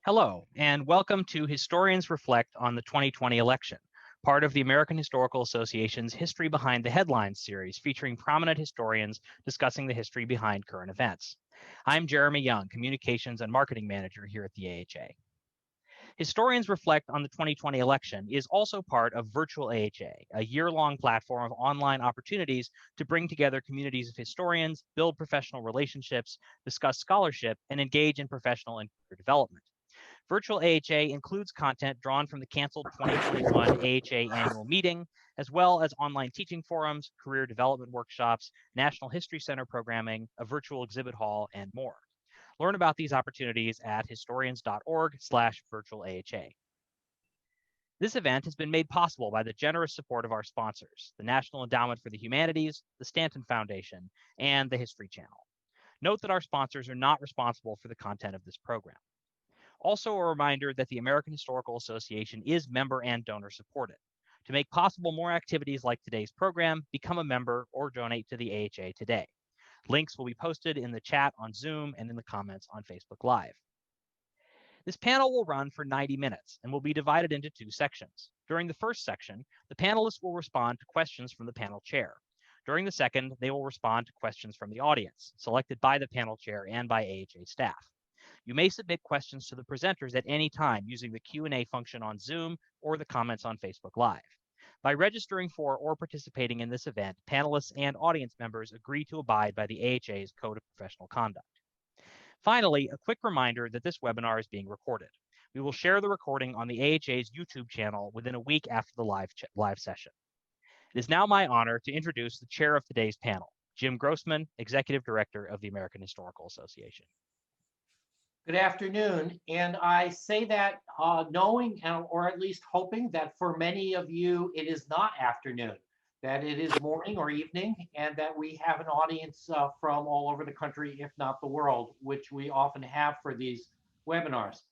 Hello, and welcome to Historians Reflect on the 2020 election, part of the American Historical Association's History Behind the Headlines series, featuring prominent historians discussing the history behind current events. I'm Jeremy Young, Communications and Marketing Manager here at the AHA. Historians Reflect on the 2020 election is also part of Virtual AHA, a year-long platform of online opportunities to bring together communities of historians, build professional relationships, discuss scholarship, and engage in professional and career development. Virtual AHA includes content drawn from the canceled 2021 AHA annual meeting, as well as online teaching forums, career development workshops, National History Center programming, a virtual exhibit hall, and more. Learn about these opportunities at historians.org/virtualaha. This event has been made possible by the generous support of our sponsors, the National Endowment for the Humanities, the Stanton Foundation, and the History Channel. Note that our sponsors are not responsible for the content of this program. Also, a reminder that the American Historical Association is member and donor supported. To make possible more activities like today's program, become a member or donate to the AHA today. Links will be posted in the chat on Zoom and in the comments on Facebook Live. This panel will run for 90 minutes and will be divided into two sections. During the first section, the panelists will respond to questions from the panel chair. During the second, they will respond to questions from the audience, selected by the panel chair and by AHA staff. You may submit questions to the presenters at any time using the Q&A function on Zoom or the comments on Facebook Live. By registering for or participating in this event, panelists and audience members agree to abide by the AHA's Code of Professional Conduct. Finally, a quick reminder that this webinar is being recorded. We will share the recording on the AHA's YouTube channel within a week after the live session. It is now my honor to introduce the chair of today's panel, Jim Grossman, Executive Director of the American Historical Association. Good afternoon, and I say that knowing or at least hoping that for many of you it is not afternoon, that it is morning or evening, and that we have an audience from all over the country, if not the world, which we often have for these webinars.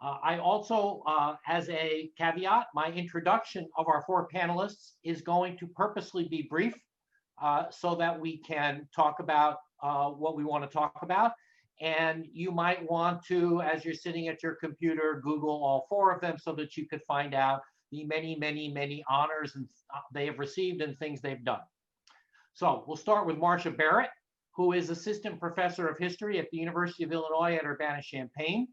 I also, as a caveat, my introduction of our four panelists is going to purposely be brief so that we can talk about what we want to talk about. And you might want to, as you're sitting at your computer, Google all four of them so that you could find out the many, many, many honors and they have received and things they've done. So we'll start with Marcia Barrett, who is Assistant Professor of History at the University of Illinois at Urbana-Champaign.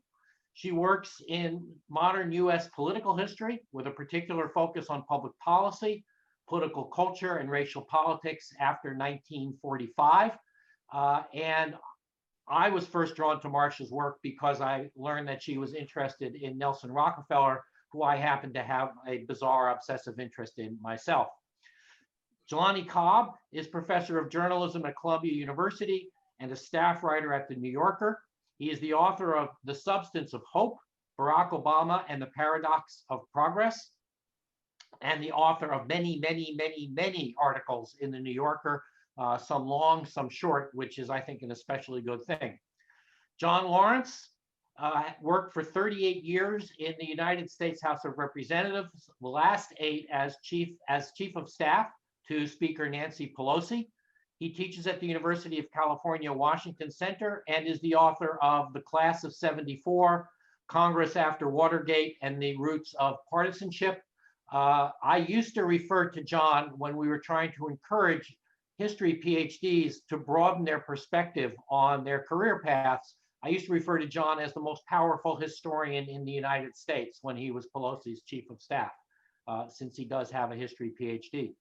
She works in modern US political history with a particular focus on public policy, political culture, and racial politics after 1945. And I was first drawn to Marsha's work because I learned that she was interested in Nelson Rockefeller, who I happen to have a bizarre obsessive interest in myself. Jelani Cobb is Professor of Journalism at Columbia University and a staff writer at The New Yorker. He is the author of The Substance of Hope, Barack Obama and the Paradox of Progress, and the author of many, many, many, many articles in The New Yorker, some long, some short, which is, I think, an especially good thing. John Lawrence worked for 38 years in the United States House of Representatives, the last 8 as chief of staff to Speaker Nancy Pelosi. He teaches at the University of California, Washington Center, and is the author of The Class of '74, Congress After Watergate, and the Roots of Partisanship. I used to refer to John when we were trying to encourage history PhDs to broaden their perspective on their career paths. I used to refer to John as the most powerful historian in the United States when he was Pelosi's chief of staff, since he does have a history PhD.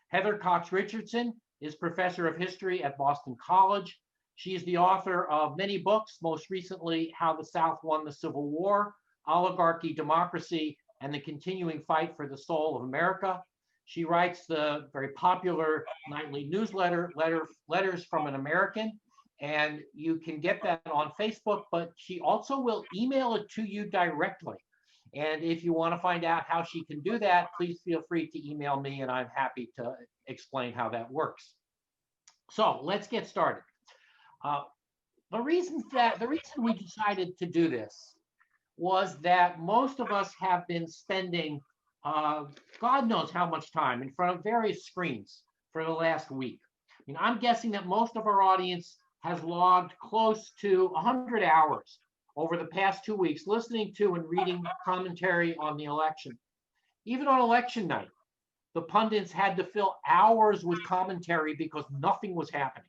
Heather Cox Richardson is professor of history at Boston College. She is the author of many books, most recently How the South Won the Civil War, Oligarchy, Democracy, and the Continuing Fight for the Soul of America. She writes the very popular nightly newsletter, Letters from an American, and you can get that on Facebook, but she also will email it to you directly. And if you want to find out how she can do that, please feel free to email me, and I'm happy to explain how that works. So let's get started. The reason we decided to do this was that most of us have been spending God knows how much time in front of various screens for the last week. I mean, I'm guessing that most of our audience has logged close to 100 hours over the past 2 weeks, listening to and reading commentary on the election. Even on election night, the pundits had to fill hours with commentary because nothing was happening.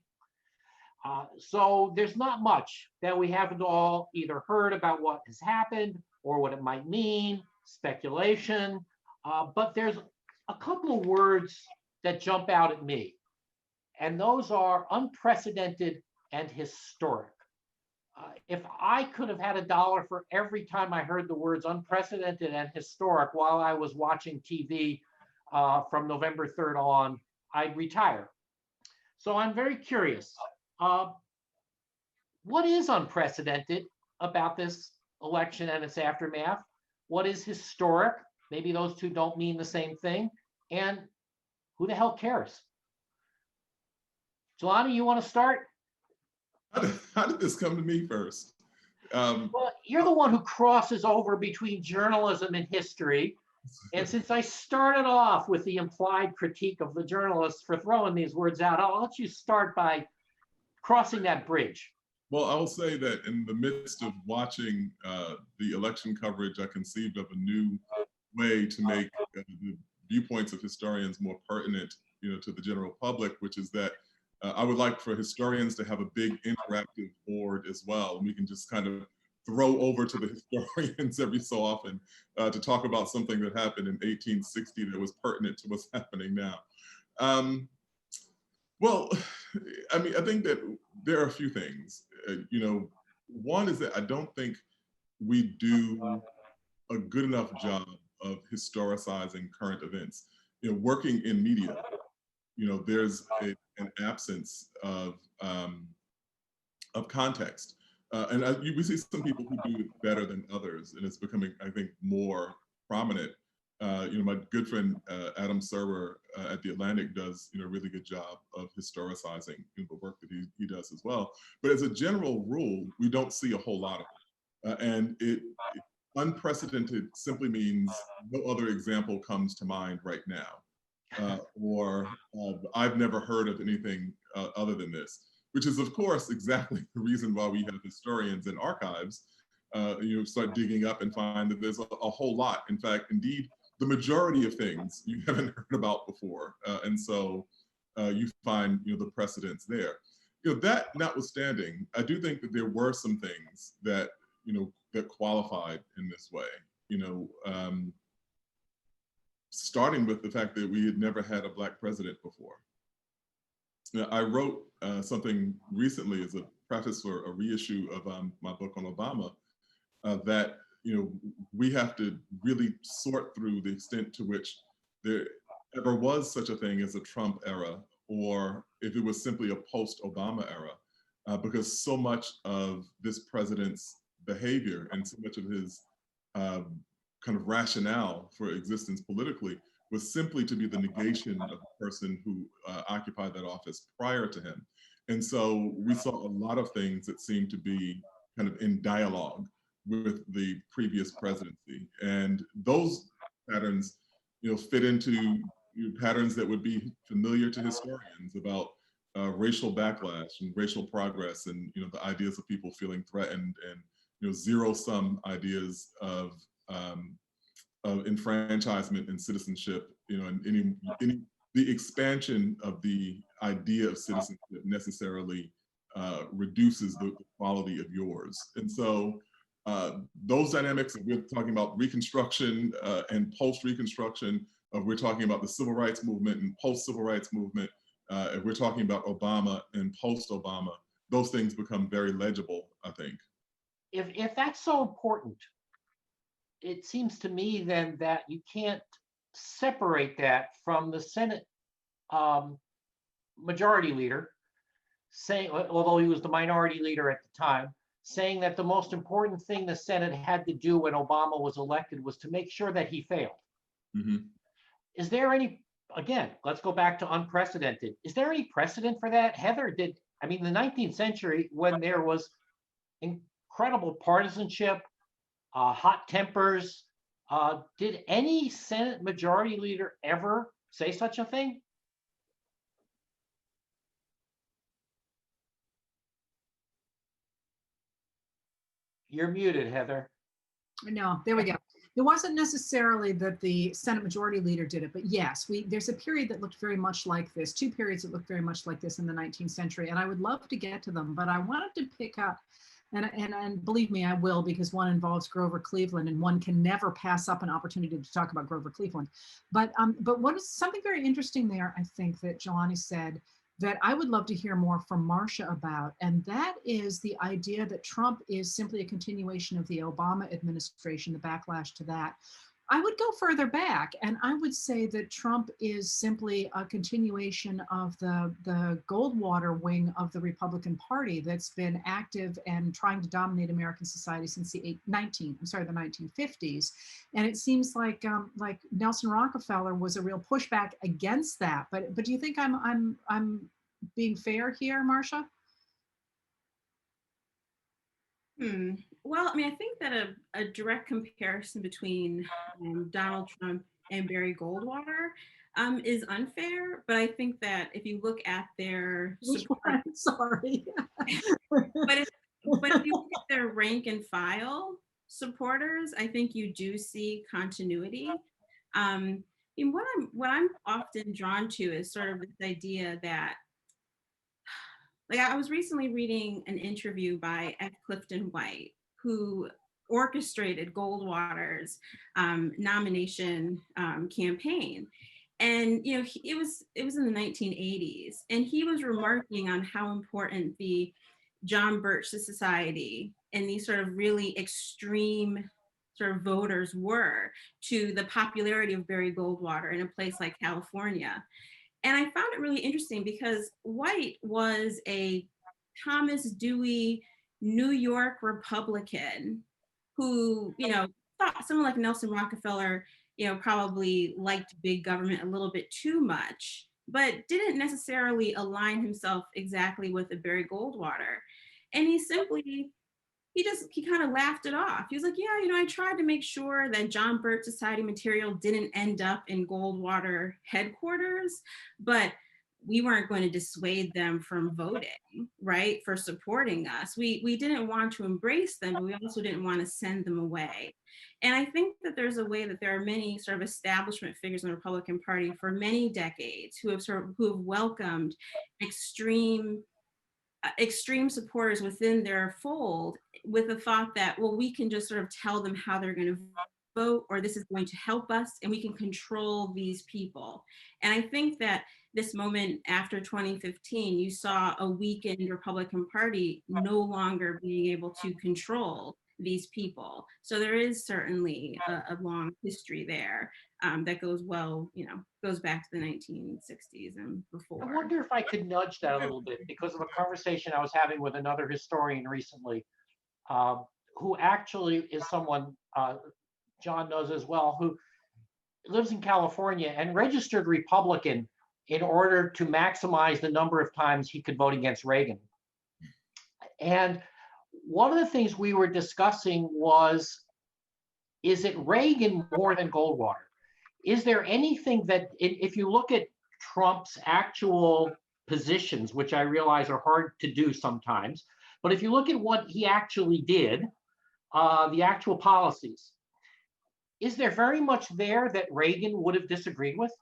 So there's not much that we haven't all either heard about what has happened or what it might mean, speculation, but there's a couple of words that jump out at me, and those are unprecedented and historic. If I could have had $1 for every time I heard the words unprecedented and historic while I was watching TV from November 3rd on, I'd retire. So I'm very curious. What is unprecedented about this election and its aftermath? What is historic? Maybe those two don't mean the same thing. And who the hell cares? Jelani, you want to start? How did this come to me first? Well, you're the one who crosses over between journalism and history. And since I started off with the implied critique of the journalists for throwing these words out, I'll let you start by crossing that bridge. Well, I will say that in the midst of watching the election coverage, I conceived of a new way to make the viewpoints of historians more pertinent, to the general public, which is that I would like for historians to have a big interactive board as well. And we can just kind of throw over to the historians every so often to talk about something that happened in 1860 that was pertinent to what's happening now. Well, I mean, I think that there are a few things. One is that I don't think we do a good enough job of historicizing current events. Working in media, there's an absence of context. And we see some people who do it better than others, and it's becoming, I think, more prominent. My good friend Adam Serwer at The Atlantic does a really good job of historicizing the work that he does as well. But as a general rule, we don't see a whole lot of it. And unprecedented simply means no other example comes to mind right now. Or I've never heard of anything other than this, which is, of course, exactly the reason why we have historians and archives. Start digging up and find that there's a whole lot. In fact, indeed, the majority of things you haven't heard about before. And so you find the precedents there. That notwithstanding, I do think that there were some things that, that qualified in this way. Starting with the fact that we had never had a Black president before. I wrote something recently as a preface for a reissue of my book on Obama that we have to really sort through the extent to which there ever was such a thing as a Trump era, or if it was simply a post-Obama era, because so much of this president's behavior and so much of his kind of rationale for existence politically was simply to be the negation of the person who occupied that office prior to him. And so we saw a lot of things that seemed to be kind of in dialogue with the previous presidency. And those patterns, fit into patterns that would be familiar to historians about racial backlash and racial progress and, the ideas of people feeling threatened and, zero-sum ideas of enfranchisement and citizenship, and the expansion of the idea of citizenship necessarily reduces the quality of yours. And so those dynamics, if we're talking about Reconstruction and post-Reconstruction, if we're talking about the Civil Rights Movement and post-Civil Rights Movement, if we're talking about Obama and post-Obama, those things become very legible, I think. If that's so important, it seems to me then that you can't separate that from the Senate majority leader saying, although he was the minority leader at the time, saying that the most important thing the Senate had to do when Obama was elected was to make sure that he failed. Mm-hmm. Is there any, again, let's go back to unprecedented. Is there any precedent for that? Heather, the 19th century, when there was incredible partisanship, hot tempers, did any Senate majority leader ever say such a thing? You're muted, Heather. No, there we go. It wasn't necessarily that the Senate Majority Leader did it, but yes, there's a period that looked very much like this, two periods that looked very much like this in the 19th century, and I would love to get to them, but I wanted to pick up, and believe me, I will, because one involves Grover Cleveland, and one can never pass up an opportunity to talk about Grover Cleveland. But what is something very interesting there, I think, that Jelani said, that I would love to hear more from Marsha about, and that is the idea that Trump is simply a continuation of the Obama administration, the backlash to that. I would go further back, and I would say that Trump is simply a continuation of the Goldwater wing of the Republican Party that's been active and trying to dominate American society since the 1950s. And it seems like Nelson Rockefeller was a real pushback against that. But do you think I'm being fair here, Marsha? Well, I mean, I think that a direct comparison between Donald Trump and Barry Goldwater is unfair, but I think that if you look at their support, sorry, but if you look at their rank and file supporters, I think you do see continuity. And what I'm often drawn to is sort of this idea that, like, I was recently reading an interview by F. Clifton White, who orchestrated Goldwater's nomination campaign. And, you know, it was in the 1980s, and he was remarking on how important the John Birch Society and these sort of really extreme sort of voters were to the popularity of Barry Goldwater in a place like California. And I found it really interesting because White was a Thomas Dewey, New York Republican who, you know, thought someone like Nelson Rockefeller, you know, probably liked big government a little bit too much, but didn't necessarily align himself exactly with a Barry Goldwater. And he kind of laughed it off. He was like, yeah, you know, I tried to make sure that John Birch Society material didn't end up in Goldwater headquarters, but we weren't going to dissuade them from voting, right, for supporting us. We didn't want to embrace them, but we also didn't want to send them away. And I think that there's a way that there are many sort of establishment figures in the Republican Party for many decades who have welcomed extreme supporters within their fold with the thought that, well, we can just sort of tell them how they're going to vote, or this is going to help us, and we can control these people. And I think that this moment after 2015, you saw a weakened Republican Party no longer being able to control these people. So there is certainly a long history there that goes back to the 1960s and before. I wonder if I could nudge that a little bit because of a conversation I was having with another historian recently, who actually is someone John knows as well, who lives in California and registered Republican in order to maximize the number of times he could vote against Reagan. And one of the things we were discussing was, is it Reagan more than Goldwater? Is there anything that, if you look at Trump's actual positions, which I realize are hard to do sometimes, but if you look at what he actually did, the actual policies, is there very much there that Reagan would have disagreed with?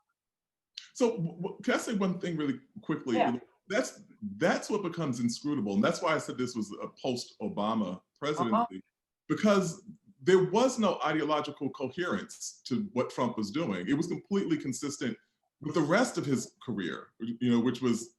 So can I say one thing really quickly? Yeah. That's what becomes inscrutable. And that's why I said this was a post-Obama presidency, because there was no ideological coherence to what Trump was doing. It was completely consistent with the rest of his career, you know, which was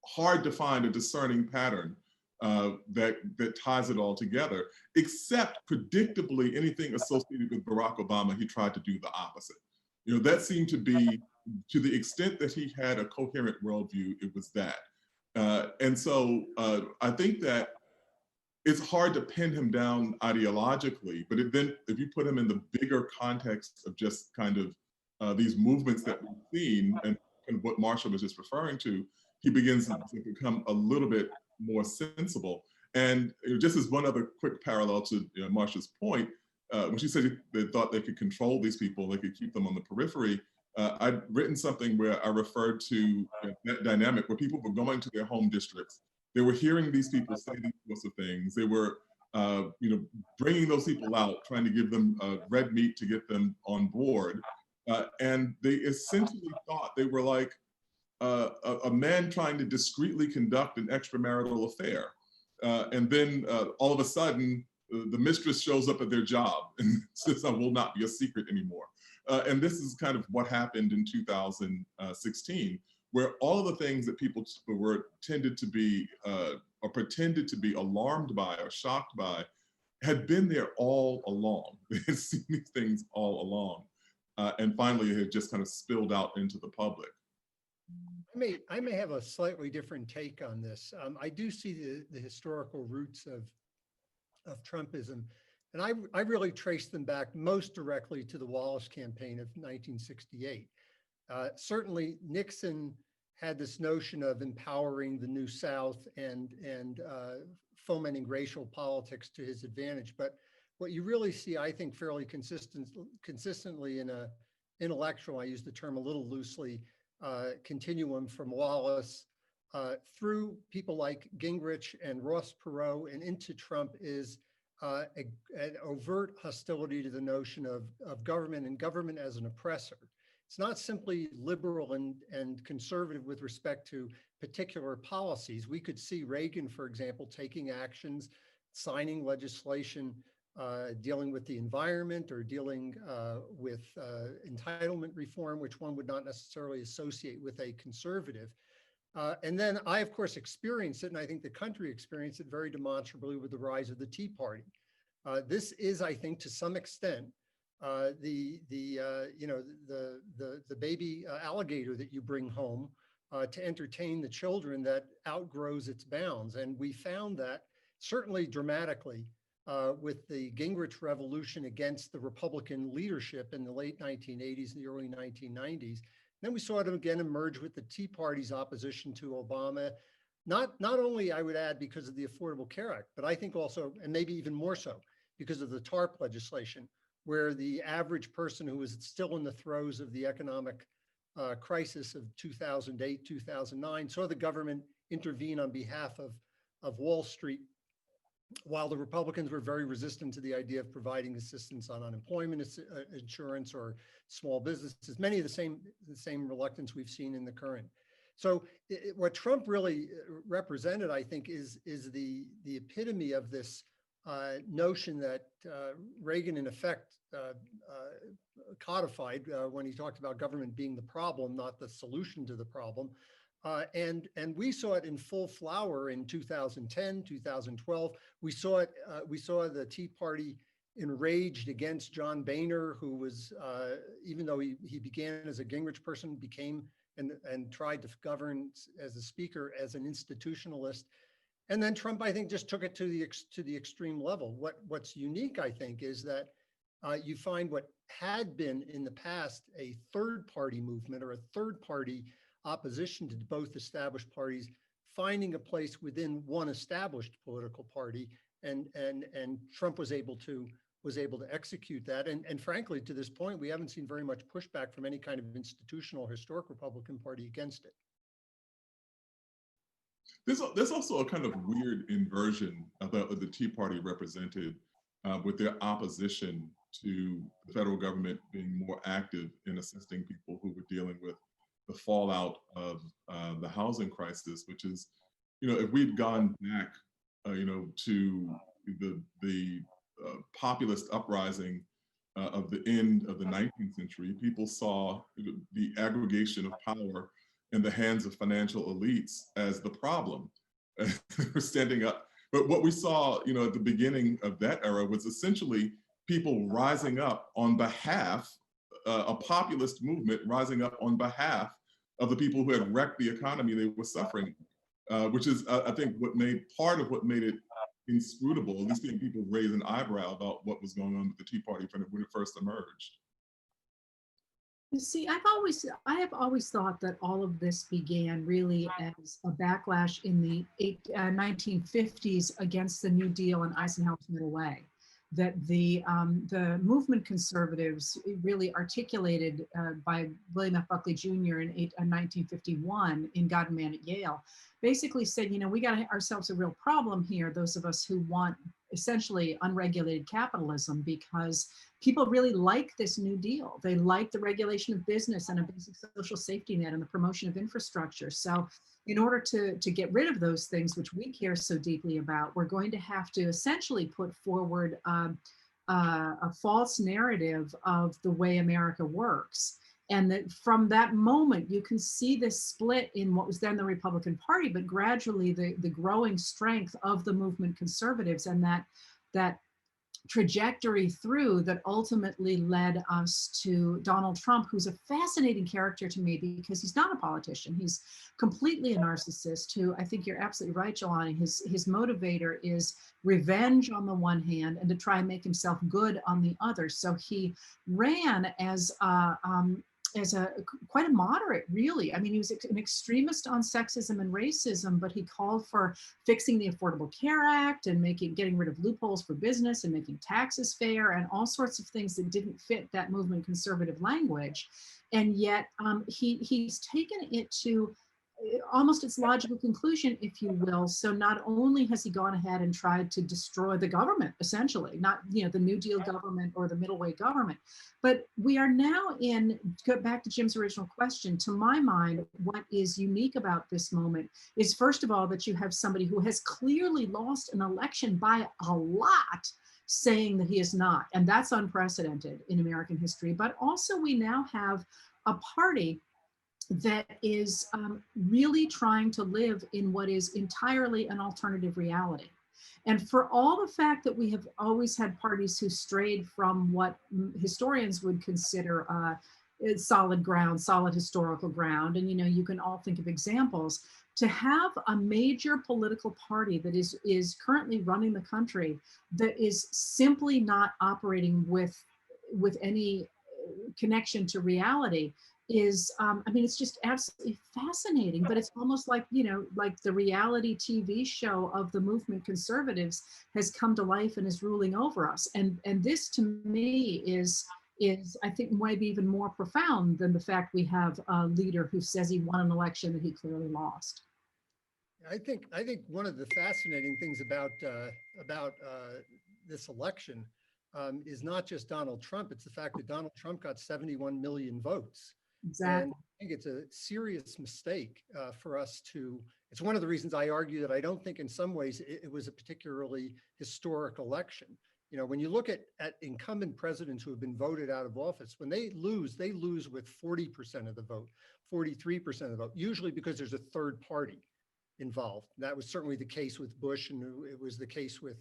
hard to find a discerning pattern that ties it all together, except predictably anything associated with Barack Obama, he tried to do the opposite. You know, that seemed to be, to the extent that he had a coherent worldview, it was that. And so I think that it's hard to pin him down ideologically, but then if you put him in the bigger context of just kind of these movements that we've seen and what Marsha was just referring to, he begins to become a little bit more sensible. And just as one other quick parallel to Marsha's point, when she said they thought they could control these people, they could keep them on the periphery, I'd written something where I referred to that dynamic where people were going to their home districts. They were hearing these people say these sorts of things. They were bringing those people out, trying to give them red meat to get them on board. And they essentially thought they were like a man trying to discreetly conduct an extramarital affair. And then all of a sudden, the mistress shows up at their job and says, "I will not be a secret anymore." And this is kind of what happened in 2016, where all of the things that people were tended to be or pretended to be alarmed by or shocked by had been there all along. They had seen these things all along. And finally, it had just kind of spilled out into the public. I may have a slightly different take on this. I do see the historical roots of Trumpism, and I really trace them back most directly to the Wallace campaign of 1968. Certainly, Nixon had this notion of empowering the New South and fomenting racial politics to his advantage. But what you really see, I think, fairly consistently in a intellectual, I use the term a little loosely, continuum from Wallace through people like Gingrich and Ross Perot and into Trump is an overt hostility to the notion of government and government as an oppressor. It's not simply liberal and conservative with respect to particular policies. We could see Reagan, for example, taking actions, signing legislation, dealing with the environment or dealing with entitlement reform, which one would not necessarily associate with a conservative. And then I, of course, experienced it, and I think the country experienced it very demonstrably with the rise of the Tea Party. This is, I think, to some extent, the baby alligator that you bring home to entertain the children that outgrows its bounds. And we found that certainly dramatically with the Gingrich revolution against the Republican leadership in the late 1980s and the early 1990s. And then we saw it again emerge with the Tea Party's opposition to Obama, not only, I would add, because of the Affordable Care Act, but I think also, and maybe even more so, because of the TARP legislation, where the average person who was still in the throes of the economic crisis of 2008, 2009, saw the government intervene on behalf of Wall Street, while the Republicans were very resistant to the idea of providing assistance on unemployment insurance or small businesses, many of the same reluctance we've seen in the current. So what Trump really represented, I think, is the epitome of this notion that Reagan, in effect, codified when he talked about government being the problem, not the solution to the problem. And we saw it in full flower in 2010, 2012. We saw it. We saw the Tea Party enraged against John Boehner, who was, even though he began as a Gingrich person, became and tried to govern as a speaker, as an institutionalist. And then Trump, I think, just took it to the extreme level. What's unique, I think, is that you find what had been in the past a third party movement or a third party opposition to both established parties, finding a place within one established political party, and Trump was able to execute that. And frankly, to this point, we haven't seen very much pushback from any kind of institutional historic Republican Party against it. There's also a kind of weird inversion of the Tea Party represented with their opposition to the federal government being more active in assisting people who were dealing with the fallout of the housing crisis, which is, if we'd gone back, to the populist uprising of the end of the 19th century, people saw the aggregation of power in the hands of financial elites as the problem. They were standing up. But what we saw, at the beginning of that era was essentially people rising up on behalf, a populist movement rising up on behalf of the people who had wrecked the economy they were suffering, which is, I think, part of what made it inscrutable, at least getting people raise an eyebrow about what was going on with the Tea Party when it first emerged. You see, I have always thought that all of this began really as a backlash in the 1950s against the New Deal and Eisenhower's Middle Way. That the movement conservatives, really articulated by William F. Buckley Jr. in 1951 in God and Man at Yale, basically said, we got ourselves a real problem here, those of us who want essentially unregulated capitalism, because people really like this New Deal. They like the regulation of business and a basic social safety net and the promotion of infrastructure. So in order to get rid of those things which we care so deeply about, we're going to have to essentially put forward a false narrative of the way America works. And that from that moment, you can see this split in what was then the Republican Party, but gradually the growing strength of the movement conservatives, and that trajectory through that ultimately led us to Donald Trump, who's a fascinating character to me because he's not a politician. He's completely a narcissist who, I think you're absolutely right, Jelani, his motivator is revenge on the one hand and to try and make himself good on the other. So he ran as quite a moderate, really. I mean, he was an extremist on sexism and racism, but he called for fixing the Affordable Care Act and getting rid of loopholes for business and making taxes fair and all sorts of things that didn't fit that movement conservative language. And yet he's taken it to almost its logical conclusion, if you will. So not only has he gone ahead and tried to destroy the government, essentially, not the New Deal government or the middle way government, but we are now go back to Jim's original question, to my mind, what is unique about this moment is, first of all, that you have somebody who has clearly lost an election by a lot, saying that he is not. And that's unprecedented in American history. But also we now have a party that is really trying to live in what is entirely an alternative reality. And for all the fact that we have always had parties who strayed from what historians would consider solid ground, solid historical ground, and you can all think of examples, to have a major political party that is currently running the country that is simply not operating with any connection to reality is, I mean, it's just absolutely fascinating, but it's almost like, like the reality TV show of the movement conservatives has come to life and is ruling over us. And this to me is I think maybe even more profound than the fact we have a leader who says he won an election that he clearly lost. I think one of the fascinating things about this election is not just Donald Trump, it's the fact that Donald Trump got 71 million votes. Exactly. And I think it's a serious mistake for us to, it's one of the reasons I argue that I don't think in some ways it was a particularly historic election. When you look at incumbent presidents who have been voted out of office, when they lose with 40% of the vote, 43% of the vote, usually because there's a third party involved. That was certainly the case with Bush, and it was the case with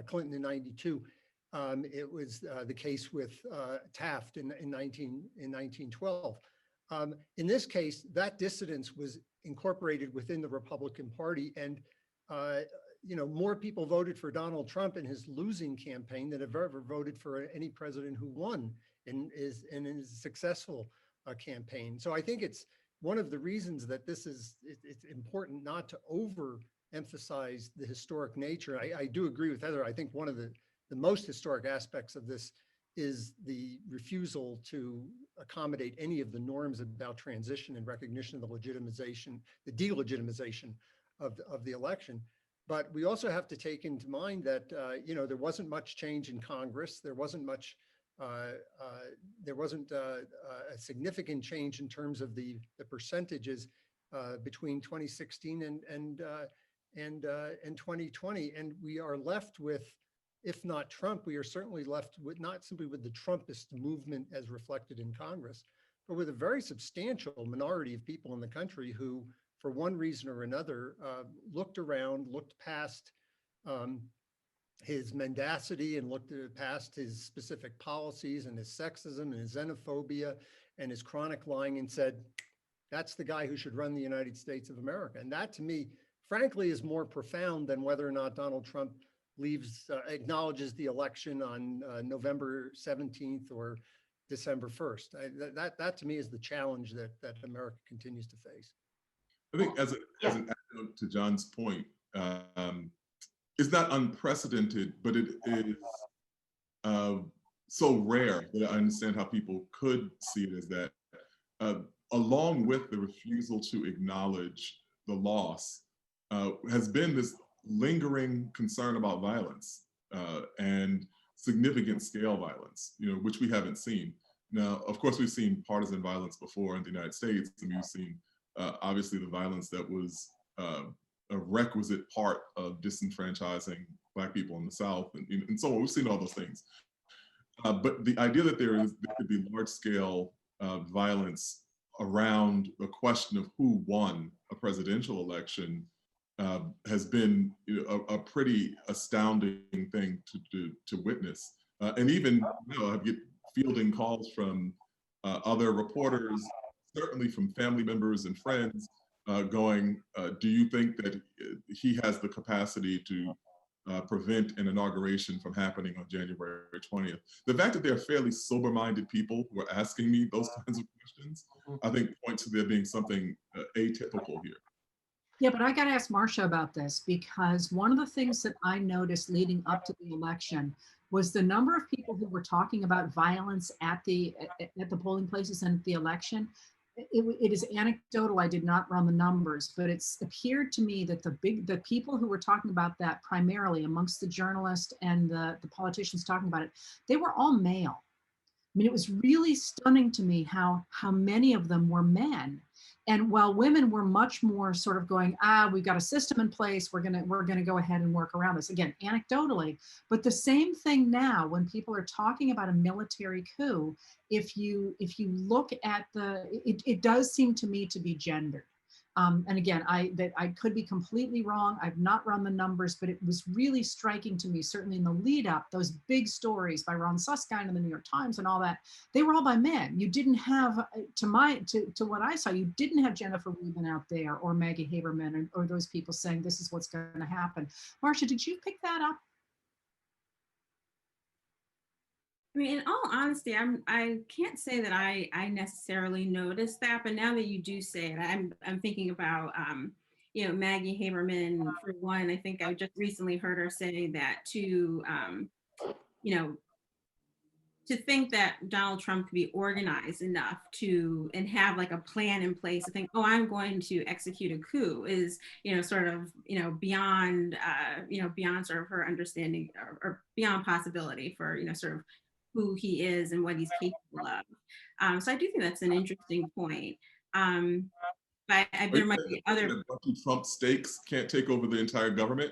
Clinton in '92. It was the case with Taft in 1912. In this case, that dissidence was incorporated within the Republican Party, and more people voted for Donald Trump in his losing campaign than have ever voted for any president who won in his successful campaign. So I think it's one of the reasons that it's important not to overemphasize the historic nature. I do agree with Heather. I think one of the most historic aspects of this is the refusal to accommodate any of the norms about transition and recognition of the delegitimization of the election. But we also have to take into mind that there wasn't much change in Congress. There wasn't a significant change in terms of the percentages between 2016 and 2020, and we are left with, if not Trump, we are certainly left with not simply with the Trumpist movement as reflected in Congress, but with a very substantial minority of people in the country who, for one reason or another, looked past his mendacity and looked past his specific policies and his sexism and his xenophobia and his chronic lying and said, that's the guy who should run the United States of America. And that, to me, frankly, is more profound than whether or not Donald Trump acknowledges the election on November 17th or December 1st. That to me is the challenge that America continues to face. I think as an anecdote to John's point, it's not unprecedented, but it is so rare that I understand how people could see it as that. Along with the refusal to acknowledge the loss, has been this lingering concern about violence and significant scale violence, which we haven't seen. Now, of course, we've seen partisan violence before in the United States, and we've seen obviously the violence that was a requisite part of disenfranchising Black people in the South, and so on. We've seen all those things. But the idea that there could be large-scale violence around the question of who won a presidential election has been a pretty astounding thing to witness. And even I get fielding calls from other reporters, certainly from family members and friends, going, do you think that he has the capacity to prevent an inauguration from happening on January 20th? The fact that they're fairly sober-minded people who are asking me those kinds of questions, I think points to there being something atypical here. Yeah, but I got to ask Marcia about this, because one of the things that I noticed leading up to the election was the number of people who were talking about violence at the polling places and at the election. It is anecdotal. I did not run the numbers, but it's appeared to me that the people who were talking about that primarily amongst the journalists and the politicians talking about it, they were all male. I mean, it was really stunning to me how many of them were men. And while women were much more sort of going, we've got a system in place, we're gonna go ahead and work around this. Again, anecdotally, but the same thing now when people are talking about a military coup, if you look at it does seem to me to be gendered. And again, I could be completely wrong. I've not run the numbers, but it was really striking to me, certainly in the lead up, those big stories by Ron Suskind in the New York Times and all that, they were all by men. You didn't have, to what I saw, you didn't have Jennifer Rubin out there or Maggie Haberman or those people saying this is what's going to happen. Marcia, did you pick that up? I mean, in all honesty, I can't say that I necessarily noticed that, but now that you do say it, I'm thinking about Maggie Haberman for one. I think I just recently heard her say that to think that Donald Trump could be organized enough and have like a plan in place to think, oh, I'm going to execute a coup is sort of beyond beyond sort of her understanding or beyond possibility for sort of who he is and what he's capable of. So I do think that's an interesting point. But there might be other. Trump stakes can't take over the entire government.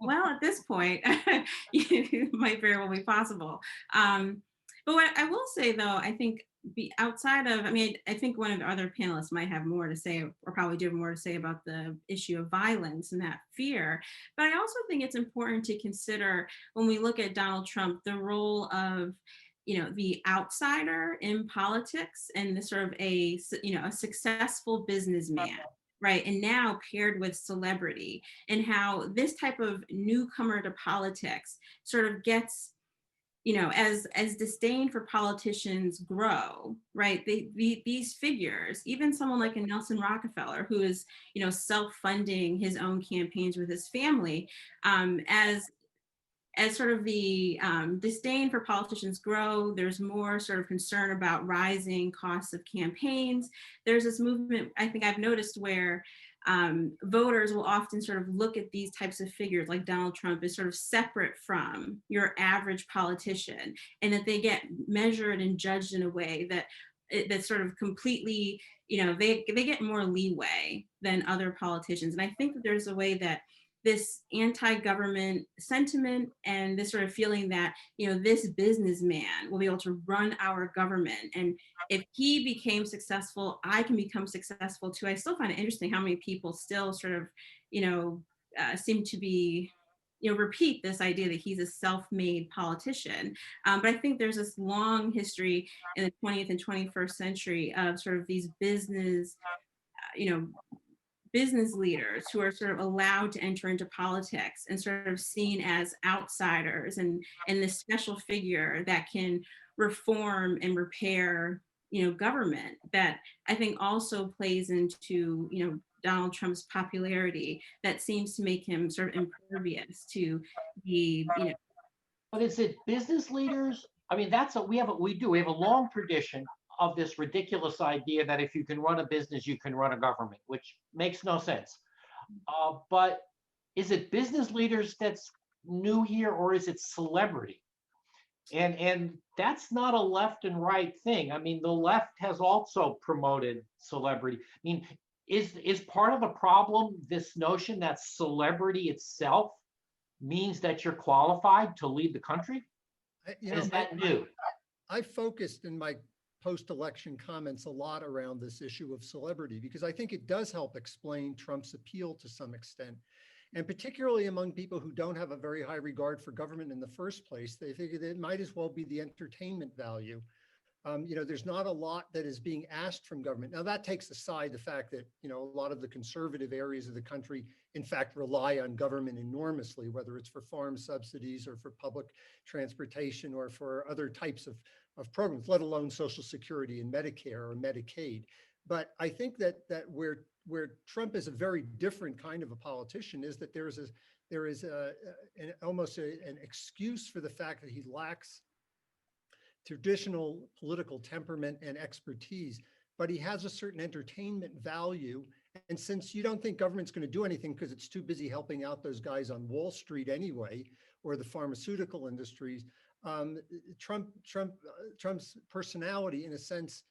Well, at this point, it might very well be possible. But what I will say, though, I think outside of, I think one of the other panelists might have more to say, or probably do have more to say about the issue of violence and that fear. But I also think it's important to consider when we look at Donald Trump, the role of the outsider in politics and the sort of a successful businessman. Right. And now paired with celebrity, and how this type of newcomer to politics sort of gets, as disdain for politicians grow, right? These figures, even someone like a Nelson Rockefeller, who is, self-funding his own campaigns with his family, as sort of the disdain for politicians grow, there's more sort of concern about rising costs of campaigns. There's this movement, I think I've noticed, where voters will often sort of look at these types of figures like Donald Trump as sort of separate from your average politician, and that they get measured and judged in a way that sort of completely, they get more leeway than other politicians. And I think that there's a way that this anti-government sentiment and this sort of feeling that, this businessman will be able to run our government. And if he became successful, I can become successful too. I still find it interesting how many people still sort of, seem to be, repeat this idea that he's a self-made politician. But I think there's this long history in the 20th and 21st century of sort of these business leaders who are sort of allowed to enter into politics and sort of seen as outsiders and this special figure that can reform and repair, government, that I think also plays into, Donald Trump's popularity that seems to make him sort of impervious to the, But is it business leaders? I mean, we have a long tradition of this ridiculous idea that if you can run a business, you can run a government, which makes no sense. But is it business leaders that's new here, or is it celebrity? And that's not a left and right thing. I mean, the left has also promoted celebrity. I mean, is part of the problem this notion that celebrity itself means that you're qualified to lead the country? Is that new? I focused in my post-election comments a lot around this issue of celebrity, because I think it does help explain Trump's appeal to some extent. And particularly among people who don't have a very high regard for government in the first place, they figure that it might as well be the entertainment value. There's not a lot that is being asked from government. Now, that takes aside the fact that, a lot of the conservative areas of the country, in fact, rely on government enormously, whether it's for farm subsidies or for public transportation or for other types of programs, let alone Social Security and Medicare or Medicaid. But I think that where Trump is a very different kind of a politician is that there is almost an excuse for the fact that he lacks traditional political temperament and expertise, but he has a certain entertainment value. And since you don't think government's going to do anything because it's too busy helping out those guys on Wall Street anyway, or the pharmaceutical industries, Trump's personality, in a sense,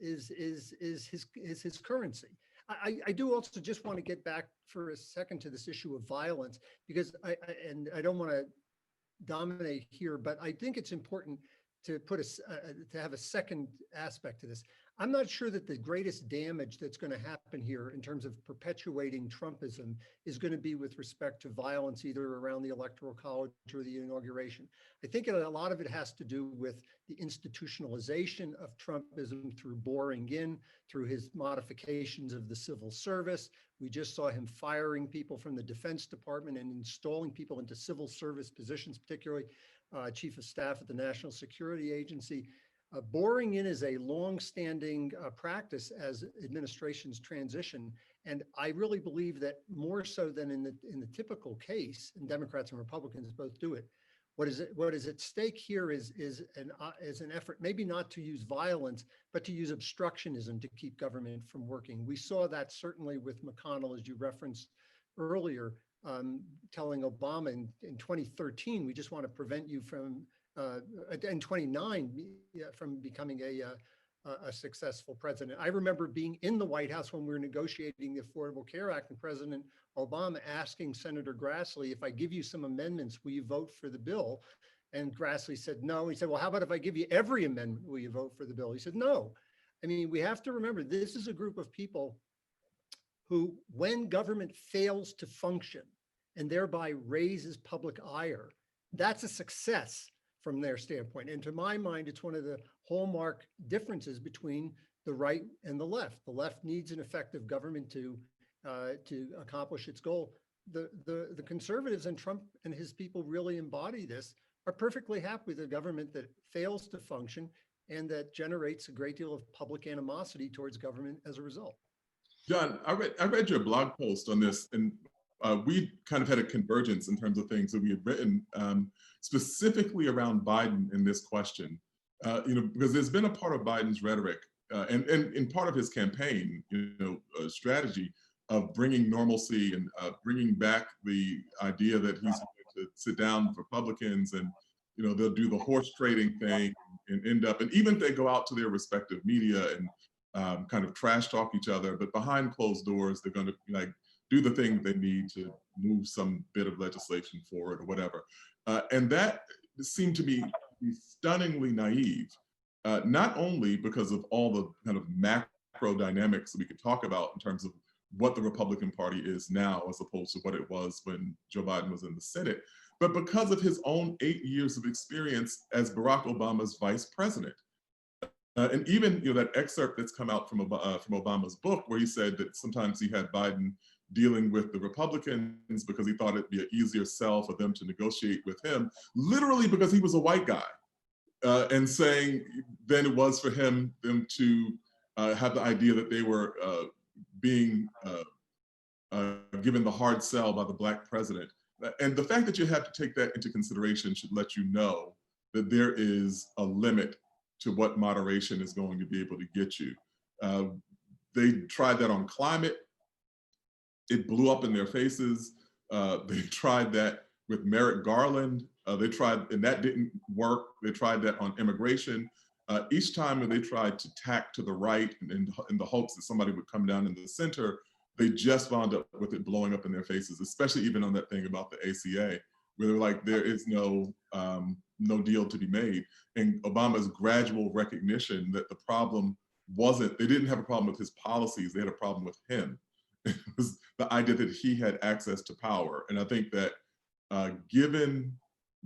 is his currency. I do also just want to get back for a second to this issue of violence, because I don't want to dominate here, but I think it's important to to have a second aspect to this. I'm not sure that the greatest damage that's going to happen here in terms of perpetuating Trumpism is going to be with respect to violence, either around the Electoral College or the inauguration. I think a lot of it has to do with the institutionalization of Trumpism through boring in, through his modifications of the civil service. We just saw him firing people from the Defense Department and installing people into civil service positions, particularly Chief of Staff at the National Security Agency. Boring in is a long-standing practice as administrations transition, and I really believe that more so than in the typical case, and Democrats and Republicans both do it. What is at stake here is an effort, maybe not to use violence, but to use obstructionism to keep government from working. We saw that certainly with McConnell, as you referenced earlier, telling Obama in 2013, we just want to prevent you from, in 29, from becoming a successful president. I remember being in the White House when we were negotiating the Affordable Care Act, and President Obama asking Senator Grassley, if I give you some amendments, will you vote for the bill? And Grassley said no. He said, well, how about if I give you every amendment, will you vote for the bill? He said no. I mean, we have to remember, this is a group of people who, when government fails to function and thereby raises public ire, that's a success from their standpoint. And to my mind, it's one of the hallmark differences between the right and the left. The left needs an effective government to accomplish its goal. The conservatives, and Trump and his people really embody this, are perfectly happy with a government that fails to function and that generates a great deal of public animosity towards government as a result. John, I read your blog post on this, and we kind of had a convergence in terms of things that we had written specifically around Biden in this question. Because there's been a part of Biden's rhetoric and in part of his campaign, strategy of bringing normalcy and bringing back the idea that he's going to sit down with Republicans and they'll do the horse trading thing and end up, and even if they go out to their respective media and kind of trash talk each other, but behind closed doors, they're going to do the thing they need to move some bit of legislation forward or whatever. And that seemed to be stunningly naive, not only because of all the kind of macro dynamics that we could talk about in terms of what the Republican Party is now as opposed to what it was when Joe Biden was in the Senate, but because of his own 8 years of experience as Barack Obama's vice president. And even that excerpt that's come out from Obama's book, where he said that sometimes he had Biden dealing with the Republicans because he thought it'd be an easier sell for them to negotiate with him, literally because he was a white guy, and saying then it was for them to have the idea that they were being given the hard sell by the Black president. And the fact that you have to take that into consideration should let you know that there is a limit to what moderation is going to be able to get you. They tried that on climate. It blew up in their faces. They tried that with Merrick Garland. They tried, and that didn't work. They tried that on immigration. Each time when they tried to tack to the right in the hopes that somebody would come down in the center, they just wound up with it blowing up in their faces, especially even on that thing about the ACA, where they're like, there is no deal to be made. And Obama's gradual recognition that the problem wasn't, they didn't have a problem with his policies, they had a problem with him. It was the idea that he had access to power. And I think that given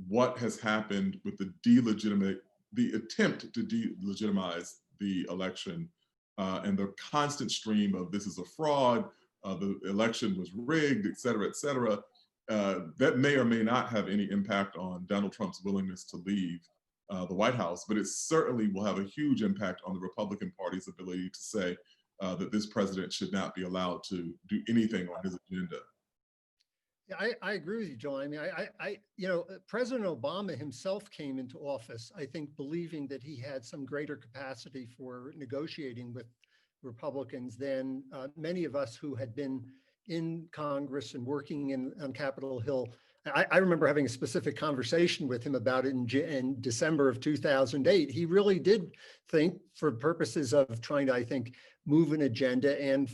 what has happened with the attempt to delegitimize the election and the constant stream of this is a fraud, the election was rigged, et cetera, that may or may not have any impact on Donald Trump's willingness to leave the White House, but it certainly will have a huge impact on the Republican Party's ability to say that this president should not be allowed to do anything on his agenda. Yeah, I agree with you, Joel. I mean, President Obama himself came into office, I think, believing that he had some greater capacity for negotiating with Republicans than many of us who had been in Congress and working on Capitol Hill. I remember having a specific conversation with him about it in December of 2008. He really did think, for purposes of trying to, I think, move an agenda and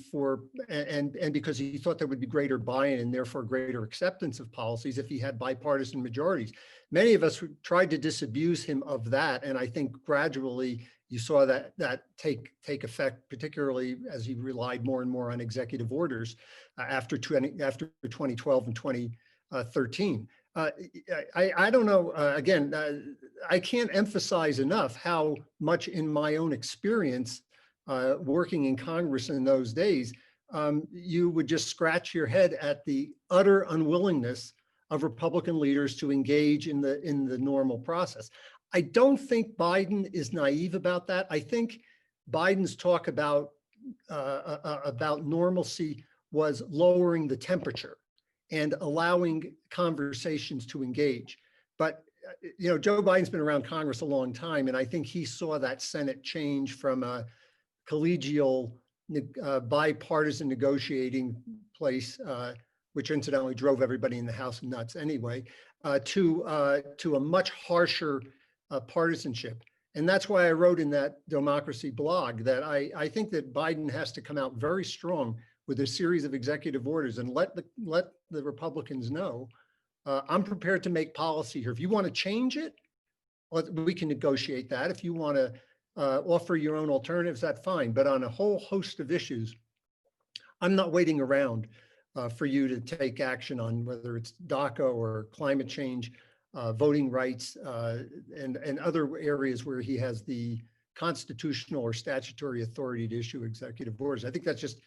because he thought there would be greater buy-in and therefore greater acceptance of policies if he had bipartisan majorities. Many of us tried to disabuse him of that, and I think gradually you saw that take effect, particularly as he relied more and more on executive orders after 2012 and 2013. I don't know, again, I can't emphasize enough how much in my own experience working in Congress in those days, you would just scratch your head at the utter unwillingness of Republican leaders to engage in the normal process. I don't think Biden is naive about that. I think Biden's talk about normalcy was lowering the temperature and allowing conversations to engage. But Joe Biden's been around Congress a long time, and I think he saw that Senate change from a collegial bipartisan negotiating place, which incidentally drove everybody in the House nuts anyway, to a much harsher partisanship. And that's why I wrote in that Democracy blog that I think that Biden has to come out very strong with a series of executive orders and let the Republicans know, I'm prepared to make policy here. If you want to change it, we can negotiate that. If you want to offer your own alternatives, that's fine. But on a whole host of issues, I'm not waiting around for you to take action on whether it's DACA or climate change, voting rights, and other areas where he has the constitutional or statutory authority to issue executive orders. I think that's just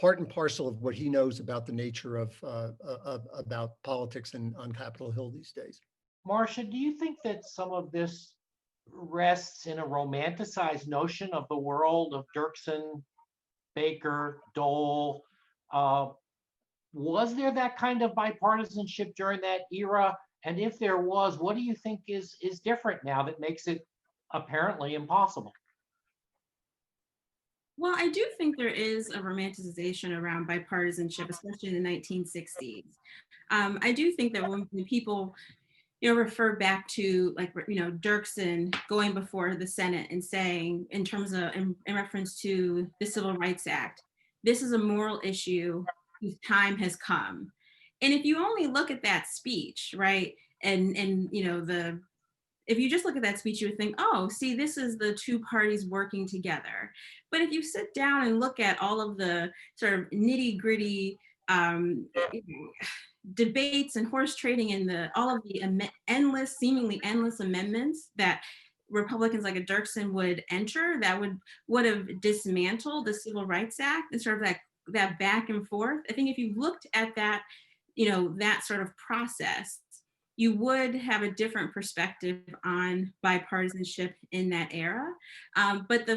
part and parcel of what he knows about the nature of about politics on Capitol Hill these days. Marcia, do you think that some of this rests in a romanticized notion of the world of Dirksen, Baker, Dole? Was there that kind of bipartisanship during that era? And if there was, what do you think is different now that makes it apparently impossible? Well, I do think there is a romanticization around bipartisanship, especially in the 1960s. I do think that when people, refer back to Dirksen going before the Senate and saying, in terms of, in reference to the Civil Rights Act, this is a moral issue whose time has come. And if you only look at that speech, right, and if you just look at that speech, you would think, oh, see, this is the two parties working together. But if you sit down and look at all of the sort of nitty gritty debates and horse trading and all of the seemingly endless amendments that Republicans like a Dirksen would enter, that would have dismantled the Civil Rights Act and sort of that back and forth. I think if you looked at that, that sort of process, you would have a different perspective on bipartisanship in that era. But